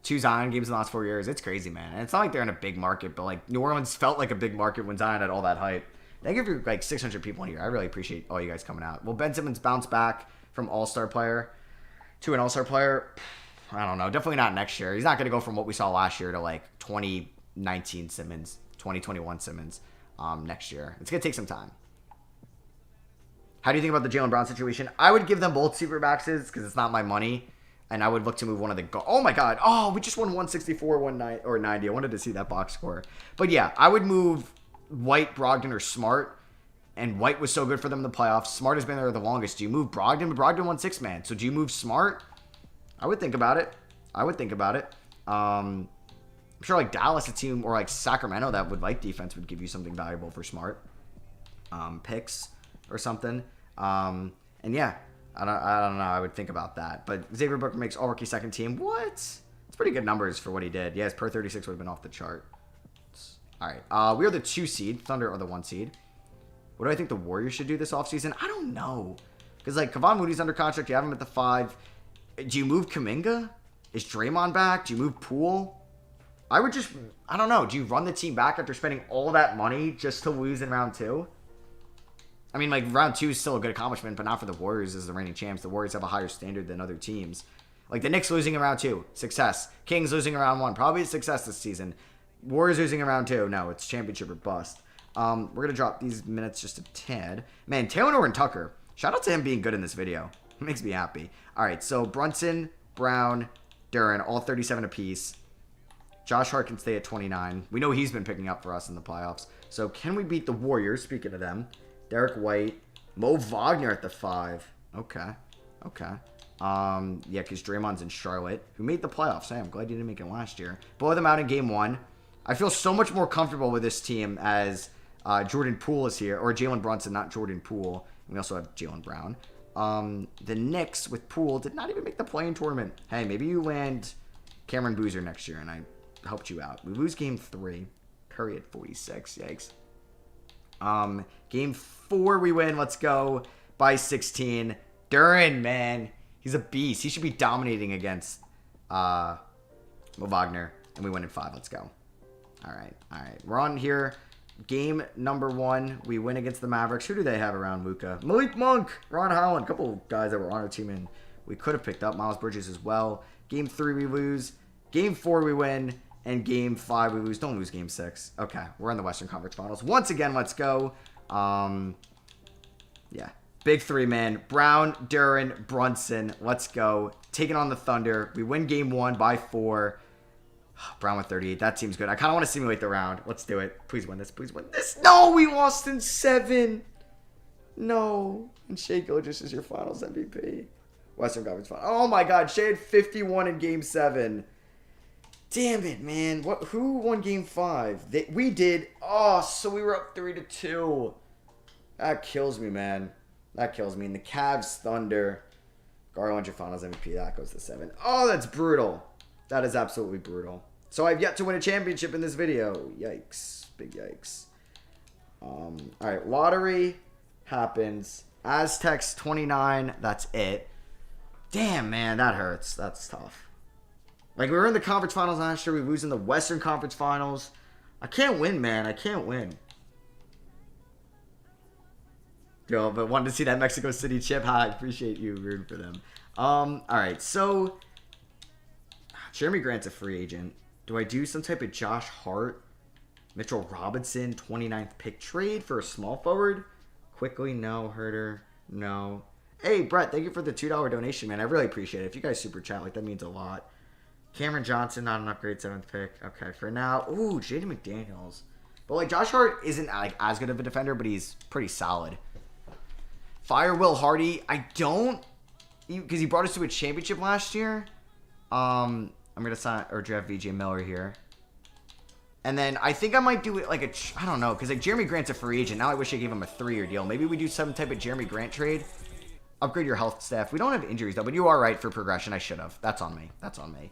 2 Zion games in the last 4 years. It's crazy, man. And it's not like they're in a big market, but, like, New Orleans felt like a big market when Zion had all that hype. Thank you for, like, 600 people in here. I really appreciate all you guys coming out. Will Ben Simmons bounce back from all-star player to an all-star player? I don't know. Definitely not next year. He's not going to go from what we saw last year to, like, 2019 Simmons, 2021 Simmons next year. It's going to take some time. How do you think about the Jaylen Brown situation? I would give them both super maxes because it's not my money. And I would look to move one of the... Oh, my God. Oh, we just won 164, 190, or 90. I wanted to see that box score. But, yeah, I would move White, Brogdon, or Smart. And White was so good for them in the playoffs. Smart has been there the longest. Do you move Brogdon? Brogdon won 6-man. So, do you move Smart? I would think about it. I'm sure, like, Dallas, a team, or, like, Sacramento that would like defense would give you something valuable for Smart. Picks or something. And, yeah. I don't know. I would think about that. But Xavier Booker makes all-rookie second team. What? It's pretty good numbers for what he did. Yes, per 36 would have been off the chart. All right. We are the 2 seed. Thunder are the 1 seed. What do I think the Warriors should do this offseason? I don't know. Because, like, Kevon Moody's under contract. You have him at the 5. Do you move Kuminga? Is Draymond back? Do you move Poole? I don't know. Do you run the team back after spending all that money just to lose in round 2? I mean, like, round 2 is still a good accomplishment, but not for the Warriors as the reigning champs. The Warriors have a higher standard than other teams. Like, the Knicks losing in round 2, success. Kings losing in round 1, probably a success this season. Warriors losing in round 2, no, it's championship or bust. We're going to drop these minutes just a tad. Man, Taylor Horton Tucker, shout out to him being good in this video. It makes me happy. All right, so Brunson, Brown, Duren, all 37 apiece. Josh Hart can stay at 29. We know he's been picking up for us in the playoffs. So can we beat the Warriors, speaking of them? Derek White, Mo Wagner at the 5. Okay. Yeah, because Draymond's in Charlotte, who made the playoffs. Hey, I'm glad you didn't make it last year. Blow them out in game 1. I feel so much more comfortable with this team as Jordan Poole is here, or Jalen Brunson, not Jordan Poole. And we also have Jaylen Brown. The Knicks with Poole did not even make the play-in tournament. Hey, maybe you land Cameron Boozer next year, and I helped you out. We lose game 3. Curry at 46. Yikes. Game 4 we win. Let's go by 16. Duren, man, he's a beast. He should be dominating against Mo Wagner, and we win in 5. Let's go. All right. We're on here. Game number 1, we win against the Mavericks. Who do they have around Luka? Malik Monk, Ron Holland, a couple guys that were on our team, and we could have picked up Miles Bridges as well. Game 3 we lose. Game 4 we win. And game 5 we lose. Don't lose game 6. Okay, we're in the Western Conference Finals. Once again, let's go. Yeah. Big 3, man. Brown, Duren, Brunson. Let's go. Taking on the Thunder. We win game 1 by 4. Brown with 38. That seems good. I kind of want to simulate the round. Let's do it. Please win this. Please win this. No, we lost in 7. No. And Shai Gilgeous is your Finals MVP. Western Conference Finals. Oh, my God. Shai had 51 in game 7. Damn it, man. Who won game 5? We did. Oh, so we were up 3-2. That kills me, man. That kills me. And the Cavs, Thunder. Garland, your Finals MVP. That goes to 7. Oh, that's brutal. That is absolutely brutal. So I've yet to win a championship in this video. Yikes. Big yikes. Alright, lottery happens. Aztecs 29, that's it. Damn, man, that hurts. That's tough. Like, we were in the conference finals last year. We lose in the Western Conference Finals. I can't win, man. I can't win. Yo, but wanted to see that Mexico City chip. Hi, I appreciate you rooting for them. Alright, so Jeremy Grant's a free agent. Do I do some type of Josh Hart, Mitchell Robinson, 29th pick trade for a small forward? Quickly, no. Herter, no. Hey, Brett, thank you for the $2 donation, man. I really appreciate it. If you guys super chat, like, that means a lot. Cameron Johnson, not an upgrade, 7th pick. Okay, for now. Ooh, Jaden McDaniels. But, like, Josh Hart isn't, like, as good of a defender, but he's pretty solid. Fire Will Hardy. I don't, because he brought us to a championship last year. I'm going to sign or draft VJ Miller here. And then I think I might do it like I don't know, because like Jeremy Grant's a free agent. Now I wish I gave him a 3-year deal. Maybe we do some type of Jeremy Grant trade. Upgrade your health staff. We don't have injuries, though, but you are right for progression. I should have. That's on me. That's on me.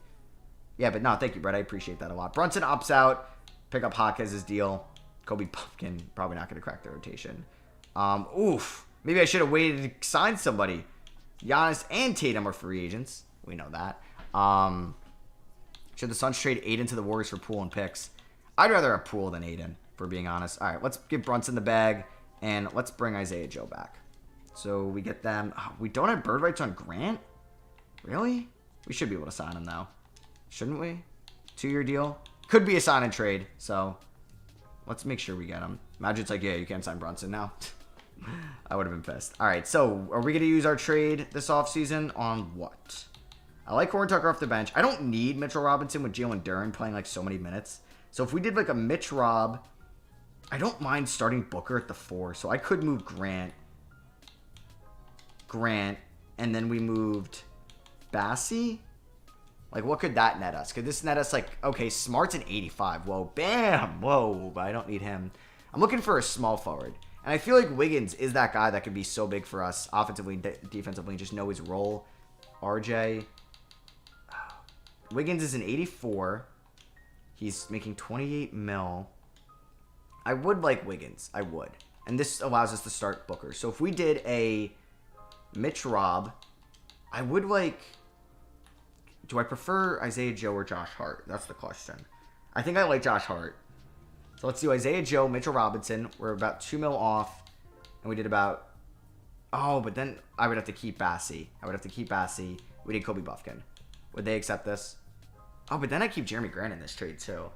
Yeah, but no, thank you, Brett. I appreciate that a lot. Brunson opts out. Pick up Hawkes' deal. Kobe Pumpkin, probably not going to crack the rotation. Oof. Maybe I should have waited to sign somebody. Giannis and Tatum are free agents. We know that. Should the Suns trade Aiden to the Warriors for Poole and picks? I'd rather have Poole than Aiden, for being honest. All right, let's give Brunson the bag, and let's bring Isaiah Joe back. So we get them. Oh, we don't have bird rights on Grant? Really? We should be able to sign him, though. Shouldn't we? 2-year deal. Could be a sign and trade, so let's make sure we get him. Imagine like, yeah, you can't sign Brunson now. I would have been pissed. All right, so are we going to use our trade this offseason on what? I like Horton Tucker off the bench. I don't need Mitchell Robinson with Jalen Duren playing like so many minutes. So if we did like a Mitch Rob, I don't mind starting Booker at the 4. So I could move Grant, and then we moved Bassey. Like, what could that net us? Could this net us like, okay, Smart's an 85. Whoa, bam. Whoa, but I don't need him. I'm looking for a small forward. And I feel like Wiggins is that guy that could be so big for us offensively and defensively and just know his role. RJ. Wiggins is an 84. He's making 28 mil. I would like Wiggins. I would. And this allows us to start Booker. So if we did a Mitch Rob, I would like... Do I prefer Isaiah Joe or Josh Hart? That's the question. I think I like Josh Hart. So let's do Isaiah Joe, Mitchell Robinson. We're about 2 mil off. And we did about... Oh, but then I would have to keep Bassey. We did Kobe Buffkin. Would they accept this? Oh, but then I keep Jeremy Grant in this trade, too.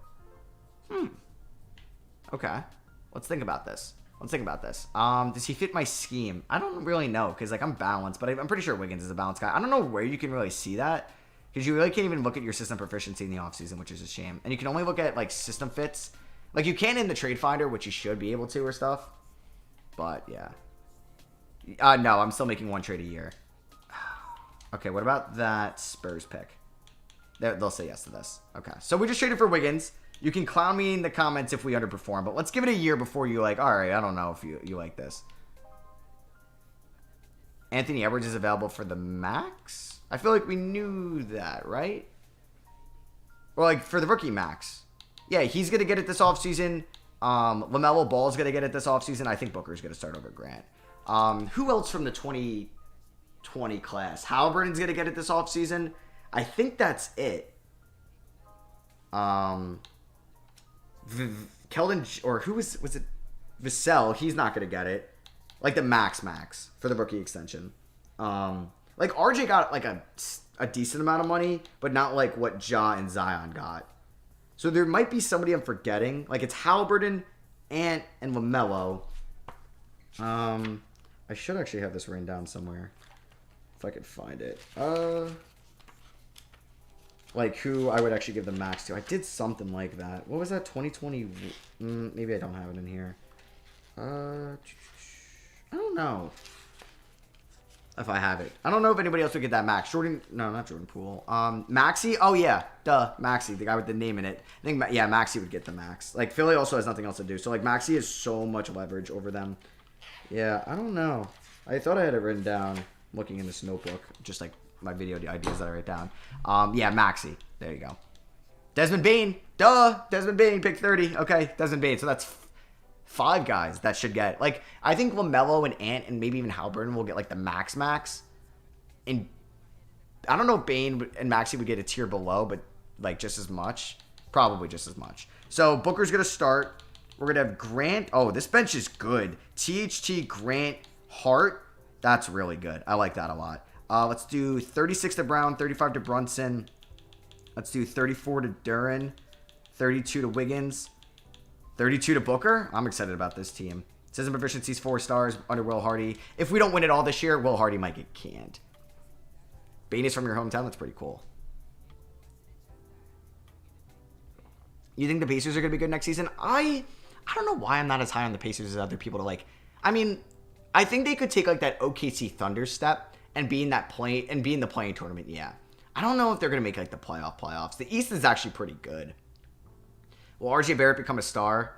Okay. Let's think about this. Does he fit my scheme? I don't really know, because like I'm balanced, but I'm pretty sure Wiggins is a balanced guy. I don't know where you can really see that, because you really can't even look at your system proficiency in the offseason, which is a shame. And you can only look at like system fits. Like you can in the trade finder, which you should be able to or stuff. But yeah. No, I'm still making 1 trade a year. Okay, what about that Spurs pick? They'll say yes to this. Okay, so we just traded for Wiggins. You can clown me in the comments if we underperform, but let's give it a year before you like, all right, I don't know if you like this. Anthony Edwards is available for the max? I feel like we knew that, right? Or like for the rookie max. Yeah, he's going to get it this offseason. LaMelo Ball's going to get it this offseason. I think Booker's going to start over Grant. Who else from the 2020 class? Halliburton's going to get it this offseason. I think that's it. Keldon, or who was it? Vassell, he's not going to get it. Like the max for the rookie extension. Like RJ got like a decent amount of money, but not like what Ja and Zion got. So there might be somebody I'm forgetting. Like it's Halliburton, Ant, and LaMelo. I should actually have this written down somewhere. If I could find it. Like who I would actually give the max to. I did something like that. What was that? 2020? Maybe I don't have it in here. I don't know if I have it. I don't know if anybody else would get that max. Jordan, no, not Jordan Poole. Maxey. Oh yeah, duh, Maxey, the guy with the name in it. I think yeah, Maxey would get the max. Like Philly also has nothing else to do, so like Maxey has so much leverage over them. Yeah, I don't know. I thought I had it written down. Looking in this notebook, just like my video ideas that I write down. Yeah, Maxey. There you go. Desmond Bain. Duh. Desmond Bain, pick 30. Okay, Desmond Bain. So that's 5 guys that should get. Like, I think LaMelo and Ant and maybe even Halliburton will get, like, the max. And I don't know if Bain and Maxey would get a tier below, but, like, just as much. Probably just as much. So, Booker's going to start. We're going to have Grant. Oh, this bench is good. THT, Grant, Hart. That's really good. I like that a lot. Let's do 36 to Brown, 35 to Brunson. Let's do 34 to Duren, 32 to Wiggins, 32 to Booker. I'm excited about this team. System proficiency's 4 stars under Will Hardy. If we don't win it all this year, Will Hardy might get canned. Bain is from your hometown. That's pretty cool. You think the Pacers are going to be good next season? I don't know why I'm not as high on the Pacers as other people to like. I mean, I think they could take like that OKC Thunder step and be in that play and be in the playing tournament. Yeah. I don't know if they're going to make like the playoffs. The East is actually pretty good. Will RJ Barrett become a star?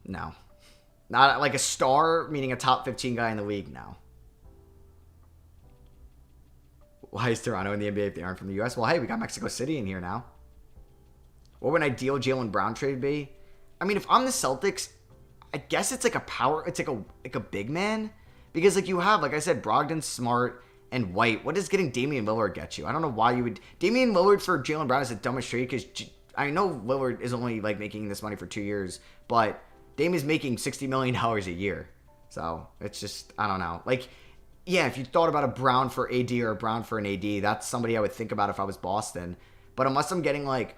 No. Not like a star, meaning a top 15 guy in the league. No. Why is Toronto in the NBA if they aren't from the U.S.? Well, hey, we got Mexico City in here now. What would an ideal Jaylen Brown trade be? I mean, if I'm the Celtics, I guess it's like a power. It's like a big man, because like you have, like I said, Brogdon, Smart, and White. What does getting Damian Lillard get you? I don't know why you would. Damian Lillard for Jaylen Brown is the dumbest trade, because I know Lillard is only like making this money for 2 years, but Dame is making $60 million a year. So it's just, I don't know. Like, yeah, if you thought about a Brown for AD or a Brown for an AD, that's somebody I would think about if I was Boston. But unless I'm getting like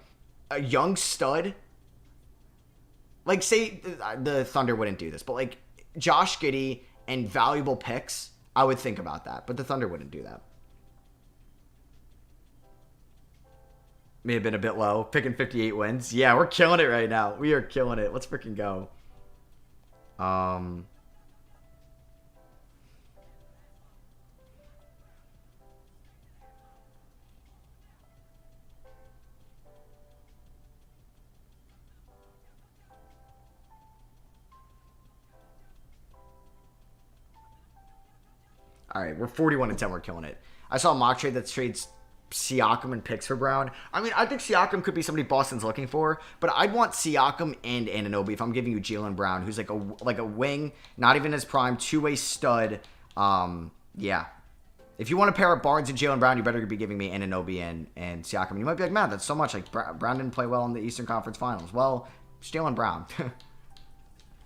a young stud, like say the Thunder wouldn't do this, but like Josh Giddey and valuable picks, I would think about that. But the Thunder wouldn't do that. May have been a bit low. Picking 58 wins. Yeah, we're killing it right now. We are killing it. Let's freaking go. All right, we're 41-10. We're killing it. I saw a mock trade that trades Siakam and picks for Brown. I mean, I think Siakam could be somebody Boston's looking for, but I'd want Siakam and Anunoby if I'm giving you Jaylen Brown, who's like a wing, not even his prime, two-way stud. Yeah. If you want to pair up Barnes and Jaylen Brown, you better be giving me Anunoby and Siakam. You might be like, man, that's so much. Like, Brown didn't play well in the Eastern Conference Finals. Well, it's Jaylen Brown.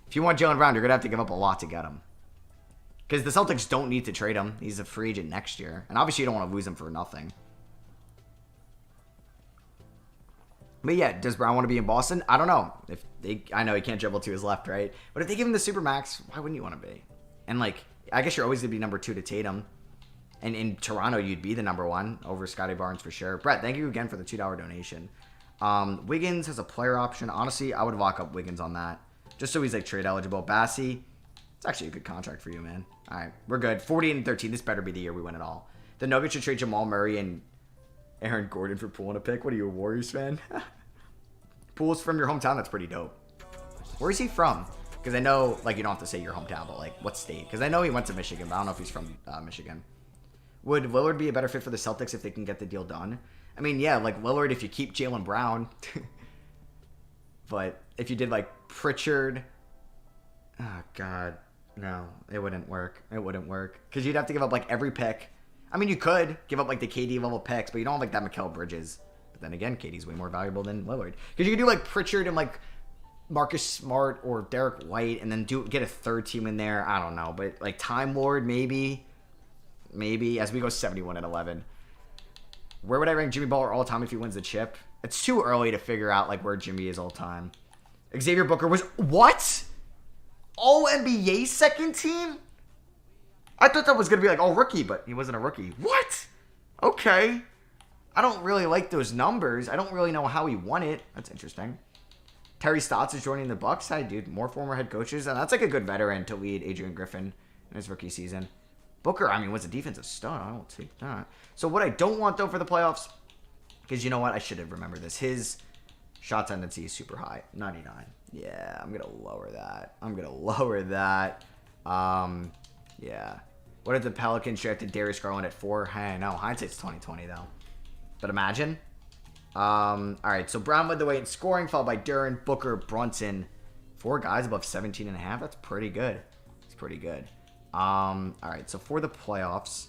If you want Jaylen Brown, you're going to have to give up a lot to get him. Because the Celtics don't need to trade him. He's a free agent next year. And obviously you don't want to lose him for nothing. But yeah, does Brown want to be in Boston? I don't know. I know he can't dribble to his left, right? But if they give him the Supermax, why wouldn't you want to be? And like, I guess you're always going to be number 2 to Tatum. And in Toronto, you'd be the number 1 over Scotty Barnes for sure. Brett, thank you again for the $2 donation. Wiggins has a player option. Honestly, I would lock up Wiggins on that. Just so he's like trade eligible. Bassey, it's actually a good contract for you, man. All right, we're good. 48-13. This better be the year we win it all. The Nuggets should trade Jamal Murray and Aaron Gordon for Poole and a pick. What are you, a Warriors fan? Poole's from your hometown. That's pretty dope. Where is he from? Because I know, like, you don't have to say your hometown, but, like, what state? Because I know he went to Michigan, but I don't know if he's from Michigan. Would Lillard be a better fit for the Celtics if they can get the deal done? I mean, yeah, like, Lillard if you keep Jaylen Brown. But if you did, like, Pritchard... Oh, God. No, it wouldn't work. It wouldn't work. Because you'd have to give up, like, every pick. I mean, you could give up, like, the KD level picks, but you don't have, like, that Mikal Bridges. But then again, KD's way more valuable than Lillard. Because you could do, like, Pritchard and, like, Marcus Smart or Derek White and then get a third team in there. I don't know. But, like, Time Lord, maybe. Maybe. As we go 71-11. Where would I rank Jimmy Butler all time if he wins the chip? It's too early to figure out, like, where Jimmy is all time. Xavier Booker was... What? All-NBA second team? I thought that was going to be like all-rookie, but he wasn't a rookie. What? Okay. I don't really like those numbers. I don't really know how he won it. That's interesting. Terry Stotts is joining the Bucks. Hi, dude. More former head coaches. And that's like a good veteran to lead Adrian Griffin in his rookie season. Booker, I mean, was a defensive stud. I don't take that. So what I don't want, though, for the playoffs, because you know what? I should have remembered this. His shot tendency is super high. 99. Yeah, I'm going to lower that. Yeah. What if the Pelicans drafted Darius Garland at 4? Hey, no. Hindsight's 20/20, though. But imagine. All right, so Brown led the way in scoring, followed by Duren, Booker, Brunson. 4 guys above 17.5. That's pretty good. It's pretty good. All right, so for the playoffs,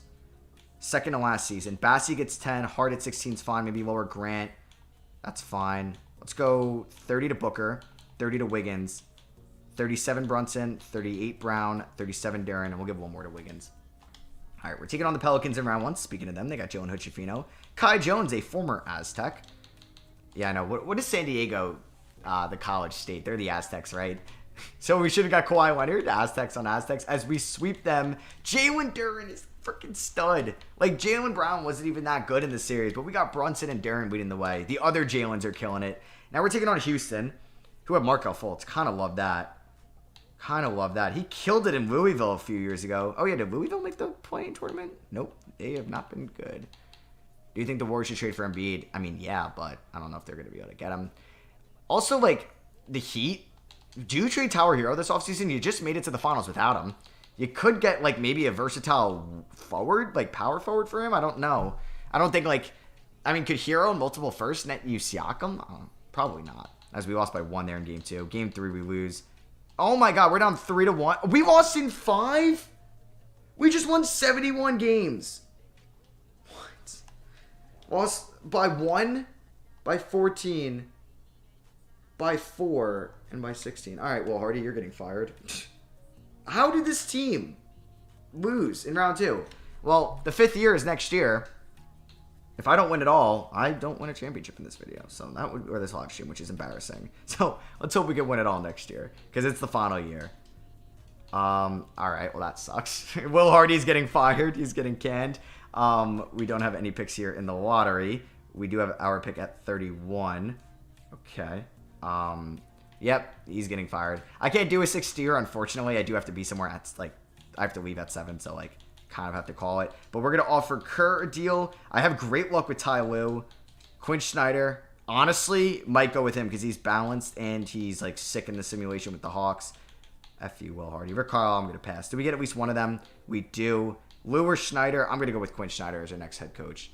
second to last season, Bassey gets 10. Hart at 16 is fine. Maybe lower Grant. That's fine. Let's go 30 to Booker, 30 to Wiggins, 37 Brunson, 38 Brown, 37 Duren, and we'll give one more to Wiggins. All right, we're taking on the Pelicans in round 1. Speaking of them, they got Jalen Hood-Schifino. Kai Jones, a former Aztec. Yeah, I know. What is San Diego, the college state? They're the Aztecs, right? So we should have got Kawhi Leonard, Aztecs on Aztecs, as we sweep them. Jalen Duren is freaking stud. Like, Jaylen Brown wasn't even that good in the series, but we got Brunson and Duren leading the way. The other Jalen's are killing it. Now we're taking on Houston, who have Markelle Fultz. Kind of love that. Kind of love that. He killed it in Louisville a few years ago. Oh, yeah, did Louisville make the play-in tournament? Nope. They have not been good. Do you think the Warriors should trade for Embiid? I mean, yeah, but I don't know if they're going to be able to get him. Also, like, the Heat, do trade Tower Hero this offseason. You just made it to the finals without him. You could get, like, maybe a versatile forward, like, power forward for him. I don't know. I don't think, like, I mean, could Hero and multiple first net you Siakam? Probably not, as we lost by 1 there in Game 2. Game 3, we lose. Oh my God, we're down 3-1. We lost in 5? We just won 71 games. What? Lost by 1, by 14, by 4, and by 16. All right, well, Hardy, you're getting fired. How did this team lose in round 2? Well, the 5th year is next year. If I don't win it all, I don't win a championship in this video. So that would, or this live stream, which is embarrassing. So let's hope we can win it all next year, because it's the final year. All right, well, that sucks. Will Hardy's getting fired. He's getting canned. We don't have any picks here in the lottery. We do have our pick at 31. Okay. Yep, he's getting fired. I can't do a 6th tier, unfortunately. I do have to be somewhere at, like, I have to leave at 7, so, like, kind of have to call it. But we're going to offer Kerr a deal. I have great luck with Ty Lue. Quinn Snyder, honestly, might go with him because he's balanced and he's, like, sick in the simulation with the Hawks. F you, Will Hardy. Rick Carlisle, I'm going to pass. Do we get at least one of them? We do. Lue or Schneider? I'm going to go with Quinn Snyder as our next head coach.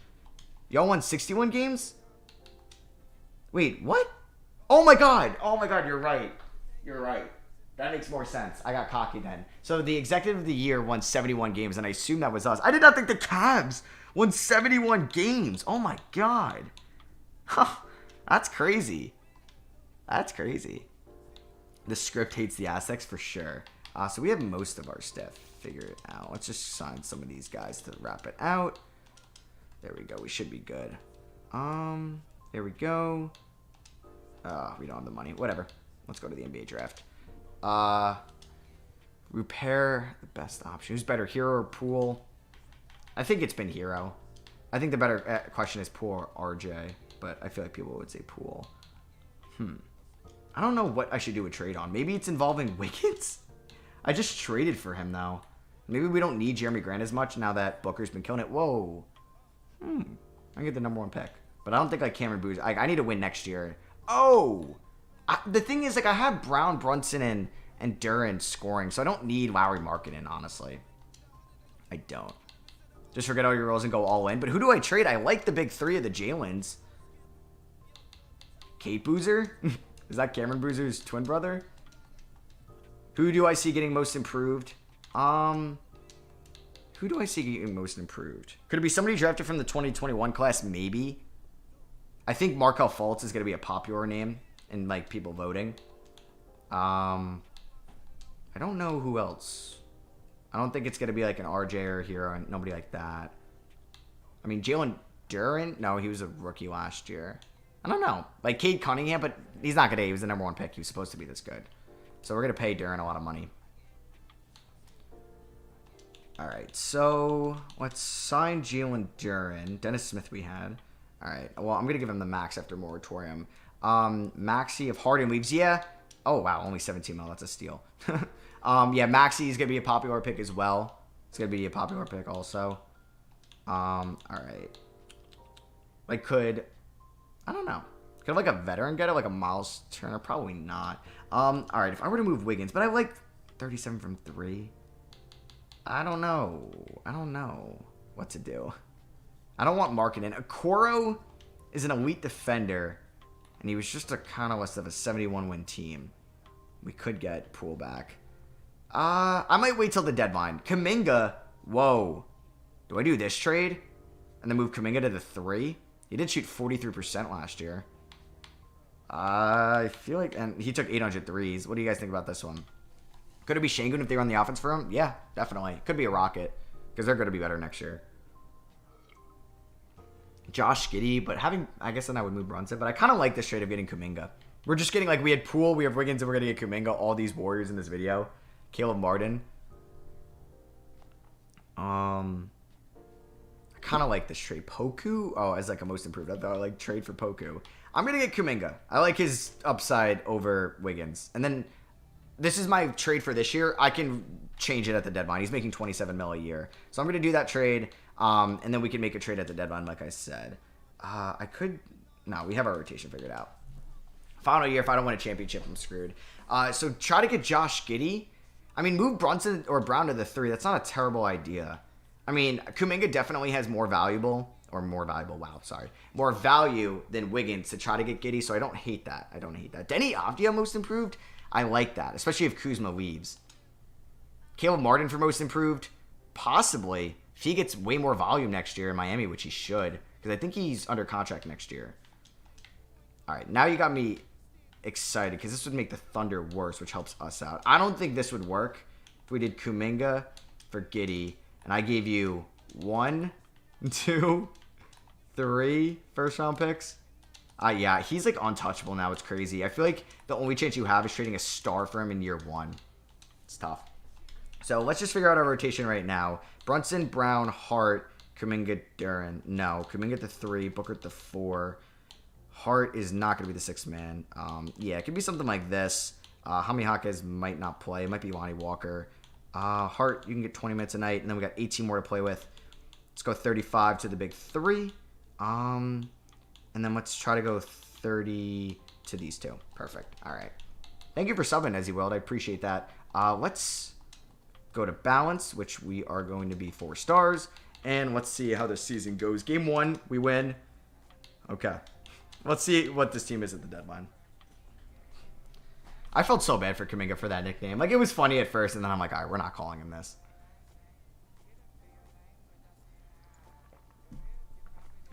Y'all won 61 games? Wait, what? Oh, my God. Oh, my God, you're right. You're right. That makes more sense. I got cocky then. So the executive of the year won 71 games, and I assume that was us. I did not think the Cavs won 71 games. Oh, my God. That's crazy. That's crazy. The script hates the Aztecs for sure. So we have most of our stuff figured out. Let's just sign some of these guys to wrap it out. There we go. We should be good. There we go. We don't have the money. Whatever. Let's go to the NBA draft. Repair the best option. Who's better, Hero or Poole? I think it's been Hero. I think the better question is Poole or RJ, but I feel like people would say Poole. I don't know what I should do a trade on. Maybe it's involving Wiggins? I just traded for him, though. Maybe we don't need Jeremy Grant as much now that Booker's been killing it. Whoa. I get the #1 pick. But I don't think, like, Cameron Boozer. I need to win next year. Oh! The thing is, like, I have Brown, Brunson, and Duren scoring, so I don't need Lowry Markkanen, honestly. I don't. Just forget all your roles and go all in. But who do I trade? I like the big 3 of the Jalen's. Kate Boozer? Is that Cameron Boozer's twin brother? Who do I see getting most improved? Who do I see getting most improved? Could it be somebody drafted from the 2021 class? Maybe. I think Markelle Fultz is going to be a popular name and, like, people voting. I don't know who else. I don't think it's going to be like an RJ or a Hero and nobody like that. I mean, Jalen Duren? No, he was a rookie last year. I don't know. Like, Cade Cunningham, but he's not going to. He was the #1 pick. He was supposed to be this good. So we're going to pay Duren a lot of money. All right, so let's sign Jalen Duren. Dennis Smith we had. All right, well, I'm going to give him the max after moratorium. Maxey, if Harden leaves, yeah. Oh, wow, only 17 mil. That's a steal. Yeah, Maxey is going to be a popular pick as well. It's going to be a popular pick also. All right. Like, I don't know. Could, like, a veteran get it? Like a Miles Turner? Probably not. All right, if I were to move Wiggins, but I like 37 from 3. I don't know. I don't know what to do. I don't want Markkanen. Okoro is an elite defender, and he was just a kind of less of a 71-win team. We could get Poole back. I might wait till the deadline. Kuminga, whoa. Do I do this trade? And then move Kuminga to the 3? He did shoot 43% last year. I feel like... And he took 800 threes. What do you guys think about this one? Could it be Şengün if they run the offense for him? Yeah, definitely. Could be a Rocket. Because they're going to be better next year. Josh Giddey, but having... I guess then I would move Brunson. But I kind of like this trade of getting Kuminga. We're just getting... Like, we had Poole, we have Wiggins, and we're going to get Kuminga. All these Warriors in this video. Caleb Martin. I kind of like this trade. Poku? Oh, as like a most improved. I thought I like trade for Poku. I'm going to get Kuminga. I like his upside over Wiggins. And then this is my trade for this year. I can change it at the deadline. He's making $27 million a year. So I'm going to do that trade. And then we can make a trade at the deadline, like I said. I could... No, we have our rotation figured out. Final year, if I don't win a championship, I'm screwed. So try to get Josh Giddey. I mean, move Brunson or Brown to the 3. That's not a terrible idea. I mean, Kuminga definitely has more value than Wiggins to try to get Giddey, so I don't hate that. Denny Avdia most improved? I like that, especially if Kuzma leaves. Caleb Martin for most improved? Possibly. If he gets way more volume next year in Miami, which he should, because I think he's under contract next year. All right, now you got me excited because this would make the Thunder worse, which helps us out. I don't think this would work if we did Kuminga for Giddey, and I gave you 1, 2, 3 first-round picks. Yeah, he's like untouchable now. It's crazy. I feel like the only chance you have is trading a star for him in year 1. It's tough. So let's just figure out our rotation right now. Brunson, Brown, Hart, Kuminga, Duren. No, Kuminga at the 3, Booker at the 4. Hart is not going to be the 6th man. Yeah, it could be something like this. Jaime Jaquez might not play. It might be Lonnie Walker. Hart, you can get 20 minutes a night, and then we got 18 more to play with. Let's go 35 to the big 3. And then let's try to go 30 to these 2. Perfect. All right. Thank you for subbing, Ezzy World. I appreciate that. Let's go to balance, which we are going to be 4 stars. And let's see how the season goes. Game 1, we win. Okay. Let's see what this team is at the deadline. I felt so bad for Kuminga for that nickname. Like, it was funny at first, and then I'm like, all right, we're not calling him this.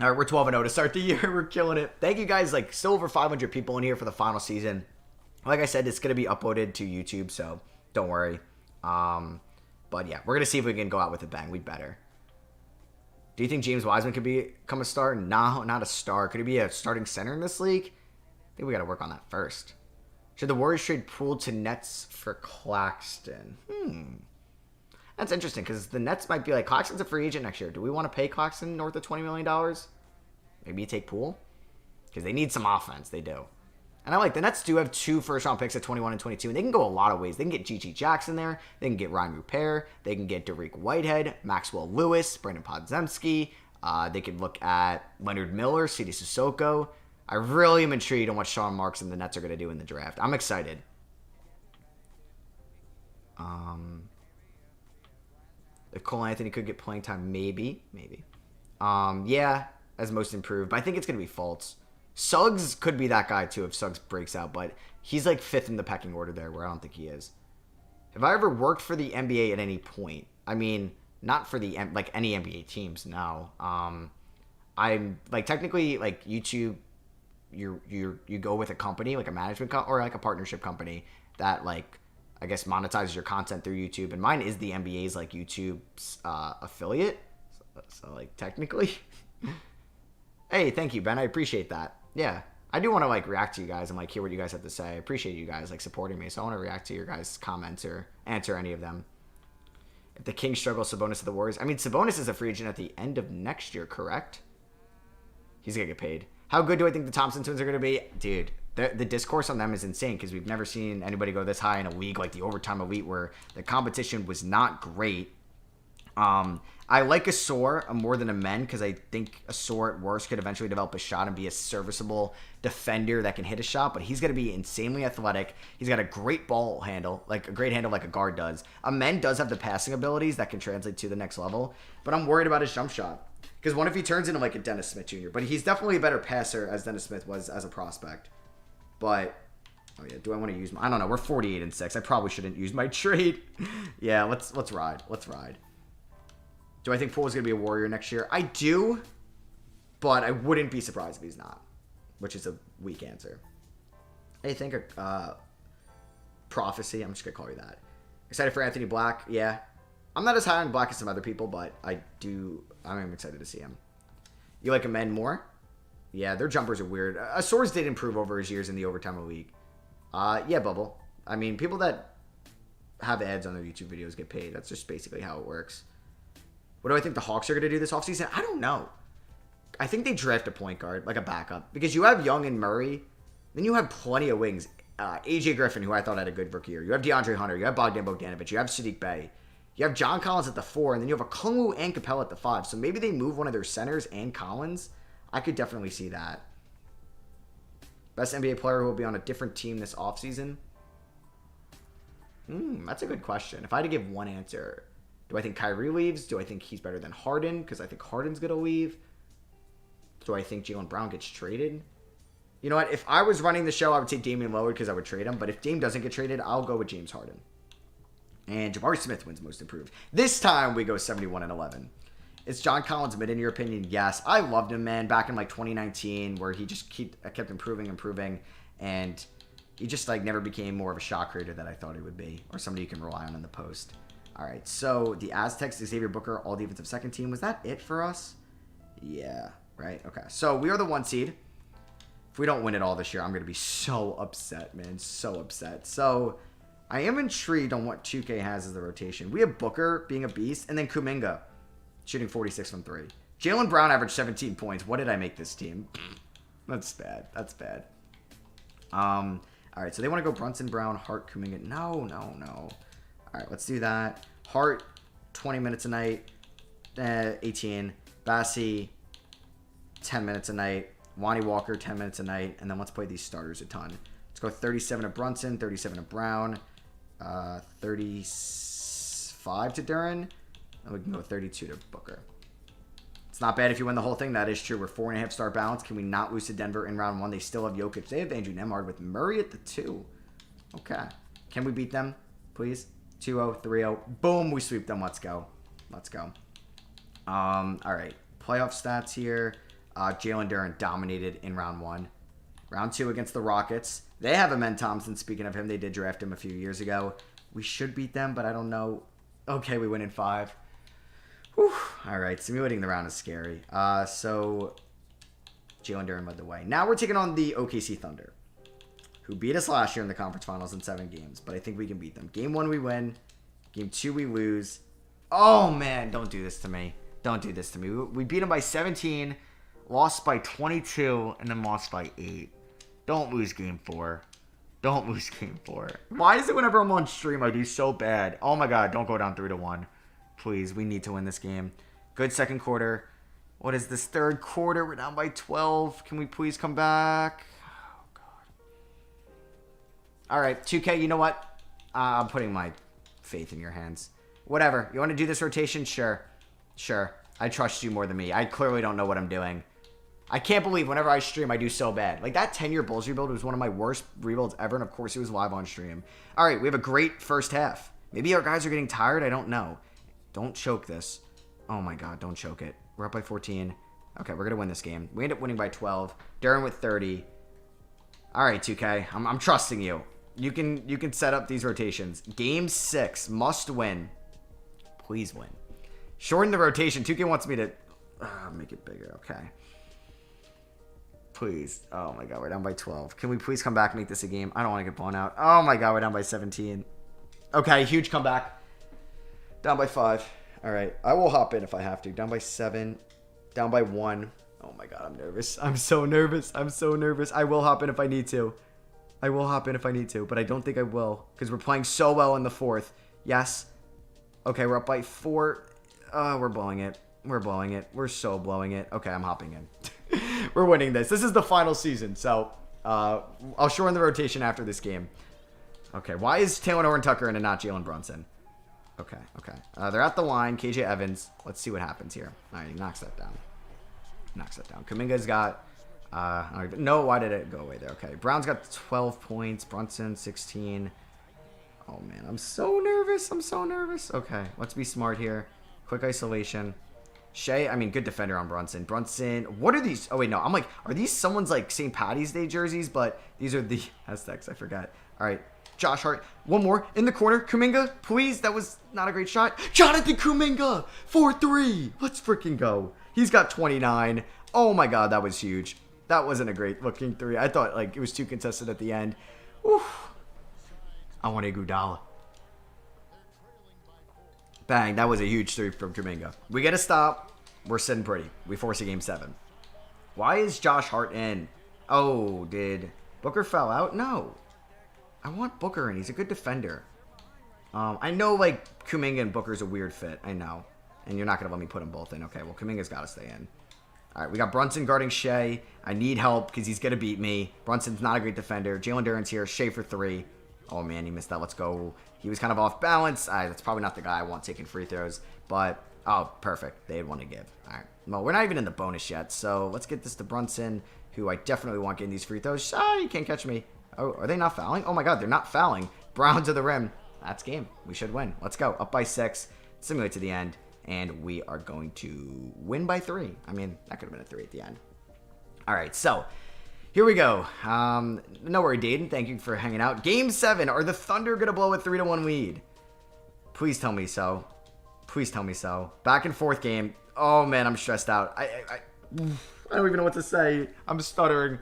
All right, we're 12-0 to start the year. We're killing it. Thank you guys. Like, still over 500 people in here for the final season. Like I said, it's going to be uploaded to YouTube, so don't worry. But yeah, we're going to see if we can go out with a bang. We better. Do you think James Wiseman could become a star? No, not a star. Could he be a starting center in this league? I think we got to work on that first. Should the Warriors trade Poole to Nets for Claxton? That's interesting because the Nets might be like, Claxton's a free agent next year. Do we want to pay Claxton north of $20 million? Maybe you take Poole? Because they need some offense. They do. And I like the Nets do have 2 first-round picks at 21 and 22, and they can go a lot of ways. They can get G.G. Jackson there. They can get Ryan Rupert. They can get Derek Whitehead, Maxwell Lewis, Brandon Podziemski. They could look at Leonard Miller, C.D. Sissoko. I really am intrigued on what Sean Marks and the Nets are going to do in the draft. I'm excited. If Cole Anthony could get playing time, maybe. Yeah, as most improved. But I think it's going to be Fultz. Suggs could be that guy, too, if Suggs breaks out. But he's like 5th in the pecking order there, where I don't think he is. Have I ever worked for the NBA at any point? I mean, not for the like any NBA teams, no. I'm like technically like YouTube. You go with a company like a management or like a partnership company that like I guess monetizes your content through YouTube, and mine is the NBA's like YouTube's affiliate. So like technically, hey, thank you, Ben. I appreciate that. Yeah, I do want to like react to you guys and like hear what you guys have to say. I appreciate you guys like supporting me, so I want to react to your guys' comments or answer any of them. If the Kings struggle, Sabonis to the Warriors. I mean, Sabonis is a free agent at the end of next year, correct? He's gonna get paid. How good do I think the Thompson twins are gonna be, dude? The discourse on them is insane because we've never seen anybody go this high in a league like the overtime elite where the competition was not great. I like Asor more than Amen because I think Asor at worst could eventually develop a shot and be a serviceable defender that can hit a shot, but he's going to be insanely athletic. He's got a great ball handle, like a great handle like a guard does. Amen does have the passing abilities that can translate to the next level, but I'm worried about his jump shot. Because what if he turns into like a Dennis Smith Jr.? But he's definitely a better passer as Dennis Smith was as a prospect. But, oh yeah, do I want to use my... I don't know. We're 48-6. I probably shouldn't use my trade. Yeah, let's ride. Let's ride. Do I think Poole is going to be a Warrior next year? I do, but I wouldn't be surprised if he's not, which is a weak answer. I think prophecy. I'm just going to call you that. Excited for Anthony Black? Yeah. I'm not as high on Black as some other people, but I'm excited to see him. You like Amen more? Yeah, their jumpers are weird. Swords did improve over his years in the overtime league. Yeah, Bubble. I mean, people that have ads on their YouTube videos get paid. That's just basically how it works. What do I think the Hawks are going to do this offseason? I don't know. I think they draft a point guard, like a backup. Because you have Young and Murray. Then you have plenty of wings. AJ Griffin, who I thought had a good rookie year. You have DeAndre Hunter. You have Bogdan Bogdanovic. You have Sadiq Bey. You have John Collins at the 4. And then you have a Kungwu and Capella at the 5. So maybe they move one of their centers and Collins. I could definitely see that. Best NBA player who will be on a different team this offseason? That's a good question. If I had to give one answer... Do I think Kyrie leaves? Do I think he's better than Harden? Because I think Harden's going to leave. Do I think Jaylen Brown gets traded? You know what? If I was running the show, I would take Damian Lillard because I would trade him. But if Dame doesn't get traded, I'll go with James Harden. And Jabari Smith wins most improved. This time we go 71-11. Is John Collins mid in your opinion? Yes. I loved him, man, back in like 2019 where he just kept improving. And he just like never became more of a shot creator that I thought he would be. Or somebody you can rely on in the post. All right, so the Aztecs, Xavier Booker, all defensive second team. Was that it for us? Yeah, right? Okay, so we are the 1 seed. If we don't win it all this year, I'm going to be so upset, man. So upset. So I am intrigued on what 2K has as the rotation. We have Booker being a beast, and then Kuminga shooting 46 from 3. Jaylen Brown averaged 17 points. What did I make this team? That's bad. That's bad. All right, so they want to go Brunson, Brown, Hart, Kuminga. No. All right, let's do that. Hart, 20 minutes a night, 18. Bassie, 10 minutes a night. Lonnie Walker, 10 minutes a night. And then let's play these starters a ton. Let's go 37 to Brunson, 37 to Brown, 35 to Duren. And we can go 32 to Booker. It's not bad if you win the whole thing. That is true. We're 4.5 star balance. Can we not lose to Denver in round 1? They still have Jokic. They have Andrew Nemhard with Murray at the 2. Okay. Can we beat them, please? 2-0, 3-0. Boom, we sweep them. Let's go. All right. Playoff stats here. Jalen Duren dominated in round 1. Round 2 against the Rockets. They have Amen Thompson. Speaking of him, they did draft him a few years ago. We should beat them, but I don't know. Okay, we win in 5. Whew. All right, simulating the round is scary. So Jalen Duren led the way. Now we're taking on the OKC Thunder, who beat us last year in the conference finals in 7 games. But I think we can beat them. Game 1, we win. Game 2, we lose. Oh, man. Don't do this to me. Don't do this to me. We beat them by 17, lost by 22, and then lost by 8. Don't lose Game 4. Don't lose Game 4. Why is it whenever I'm on stream I do so bad? Oh, my God. Don't go down 3-1. Please. We need to win this game. Good second quarter. What is this third quarter? We're down by 12. Can we please come back? All right, 2K, you know what? I'm putting my faith in your hands. Whatever. You want to do this rotation? Sure. I trust you more than me. I clearly don't know what I'm doing. I can't believe whenever I stream, I do so bad. Like, that 10-year Bulls rebuild was one of my worst rebuilds ever, and of course, it was live on stream. All right, we have a great first half. Maybe our guys are getting tired. I don't know. Don't choke this. Oh, my God. Don't choke it. We're up by 14. Okay, we're going to win this game. We end up winning by 12. Duren with 30. All right, 2K. I'm trusting you. You can set up these rotations. Game 6. Must win. Please win. Shorten the rotation. 2K wants me to make it bigger. Okay. Please. Oh, my God. We're down by 12. Can we please come back and make this a game? I don't want to get blown out. Oh, my God. We're down by 17. Okay. Huge comeback. Down by 5. All right. I will hop in if I have to. Down by 7. Down by 1. Oh, my God. I'm nervous. I'm so nervous. I will hop in if I need to. But I don't think I will because we're playing so well in the 4th. Yes. Okay, we're up by 4. We're blowing it. We're so blowing it. Okay, I'm hopping in. We're winning this. This is the final season, so I'll shorten the rotation after this game. Okay, why is Taylor Horton-Tucker and not Jalen Brunson? Okay, okay. They're at the line. KJ Evans. Let's see what happens here. All right, he knocks that down. Knocks that down. Kuminga's got... no, why did it go away there? Okay, Brown's got 12 points. Brunson, 16. Oh, man, I'm so nervous. I'm so nervous. Okay, let's be smart here. Quick isolation. Shea, I mean, good defender on Brunson. Brunson, what are these? Oh, wait, no. I'm like, are these someone's, like, St. Patty's Day jerseys? But these are the Aztecs. I forgot. All right, Josh Hart. One more in the corner. Kuminga, please. That was not a great shot. Jonathan Kuminga, 4-3. Let's freaking go. He's got 29. Oh, my God, that was huge. That wasn't a great-looking three. I thought, like, it was too contested at the end. Oof. I want Iguodala. Bang, that was a huge three from Kuminga. We get a stop. We're sitting pretty. We force a game 7. Why is Josh Hart in? Oh, did Booker fell out? No. I want Booker in. He's a good defender. I know, like, Kuminga and Booker's a weird fit. I know. And you're not going to let me put them both in. Okay, well, Kuminga's got to stay in. All right, we got Brunson guarding Shea. I need help because he's going to beat me. Brunson's not a great defender. Jalen Duren's here. Shea for 3. Oh, man, he missed that. Let's go. He was kind of off balance. That's probably not the guy I want taking free throws. But, oh, perfect. They had one to give. All right. Well, we're not even in the bonus yet. So let's get this to Brunson, who I definitely want getting these free throws. Ah, you can't catch me. Oh, are they not fouling? Oh, my God, they're not fouling. Brown to the rim. That's game. We should win. Let's go. Up by 6. Simulate to the end. And we are going to win by 3. I mean, that could have been a 3 at the end. All right, so here we go. No worry, Dayton. Thank you for hanging out. Game 7. Are the Thunder going to blow a 3-1 lead? Please tell me so. Please tell me so. Back and forth game. Oh, man, I'm stressed out. I don't even know what to say. I'm stuttering.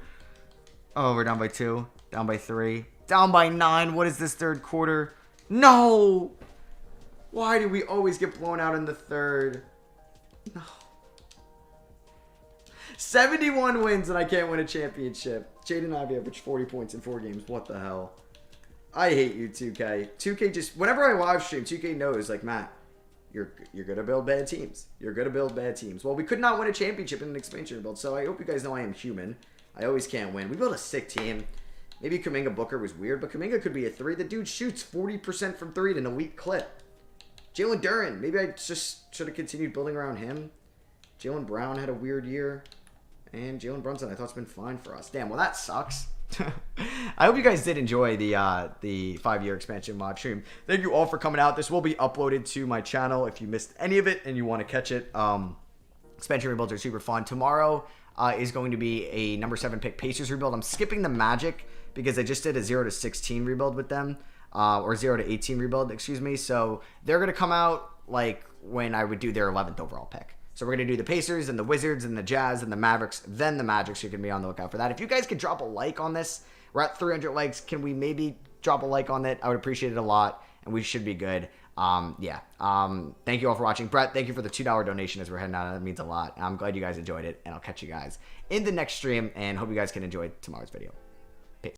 Oh, we're down by 2. Down by 3. Down by 9. What is this third quarter? No! Why do we always get blown out in the third? No. 71 wins and I can't win a championship. Jaden Ivey averaged 40 points in 4 games. What the hell? I hate you, 2K. 2K just... Whenever I live stream, 2K knows, like, Matt, you're going to build bad teams. You're going to build bad teams. Well, we could not win a championship in an expansion rebuild, so I hope you guys know I am human. I always can't win. We built a sick team. Maybe Kuminga Booker was weird, but Kuminga could be a 3. The dude shoots 40% from 3 at an elite clip. Jalen Duren. Maybe I just should have continued building around him. Jalen Brown had a weird year. And Jalen Brunson, I thought's been fine for us. Damn, well, that sucks. I hope you guys did enjoy the 5-year expansion mod stream. Thank you all for coming out. This will be uploaded to my channel if you missed any of it and you want to catch it. Expansion rebuilds are super fun. Tomorrow is going to be a number 7 pick Pacers rebuild. I'm skipping the Magic because I just did a 0-16 rebuild with them. Or 0-18 rebuild, excuse me. So they're going to come out like when I would do their 11th overall pick. So we're going to do the Pacers and the Wizards and the Jazz and the Mavericks, then the Magic. So you can be on the lookout for that. If you guys could drop a like on this, we're at 300 likes. Can we maybe drop a like on it? I would appreciate it a lot, and we should be good. Yeah. Thank you all for watching. Brett, thank you for the $2 donation as we're heading out. That means a lot. I'm glad you guys enjoyed it, and I'll catch you guys in the next stream, and hope you guys can enjoy tomorrow's video.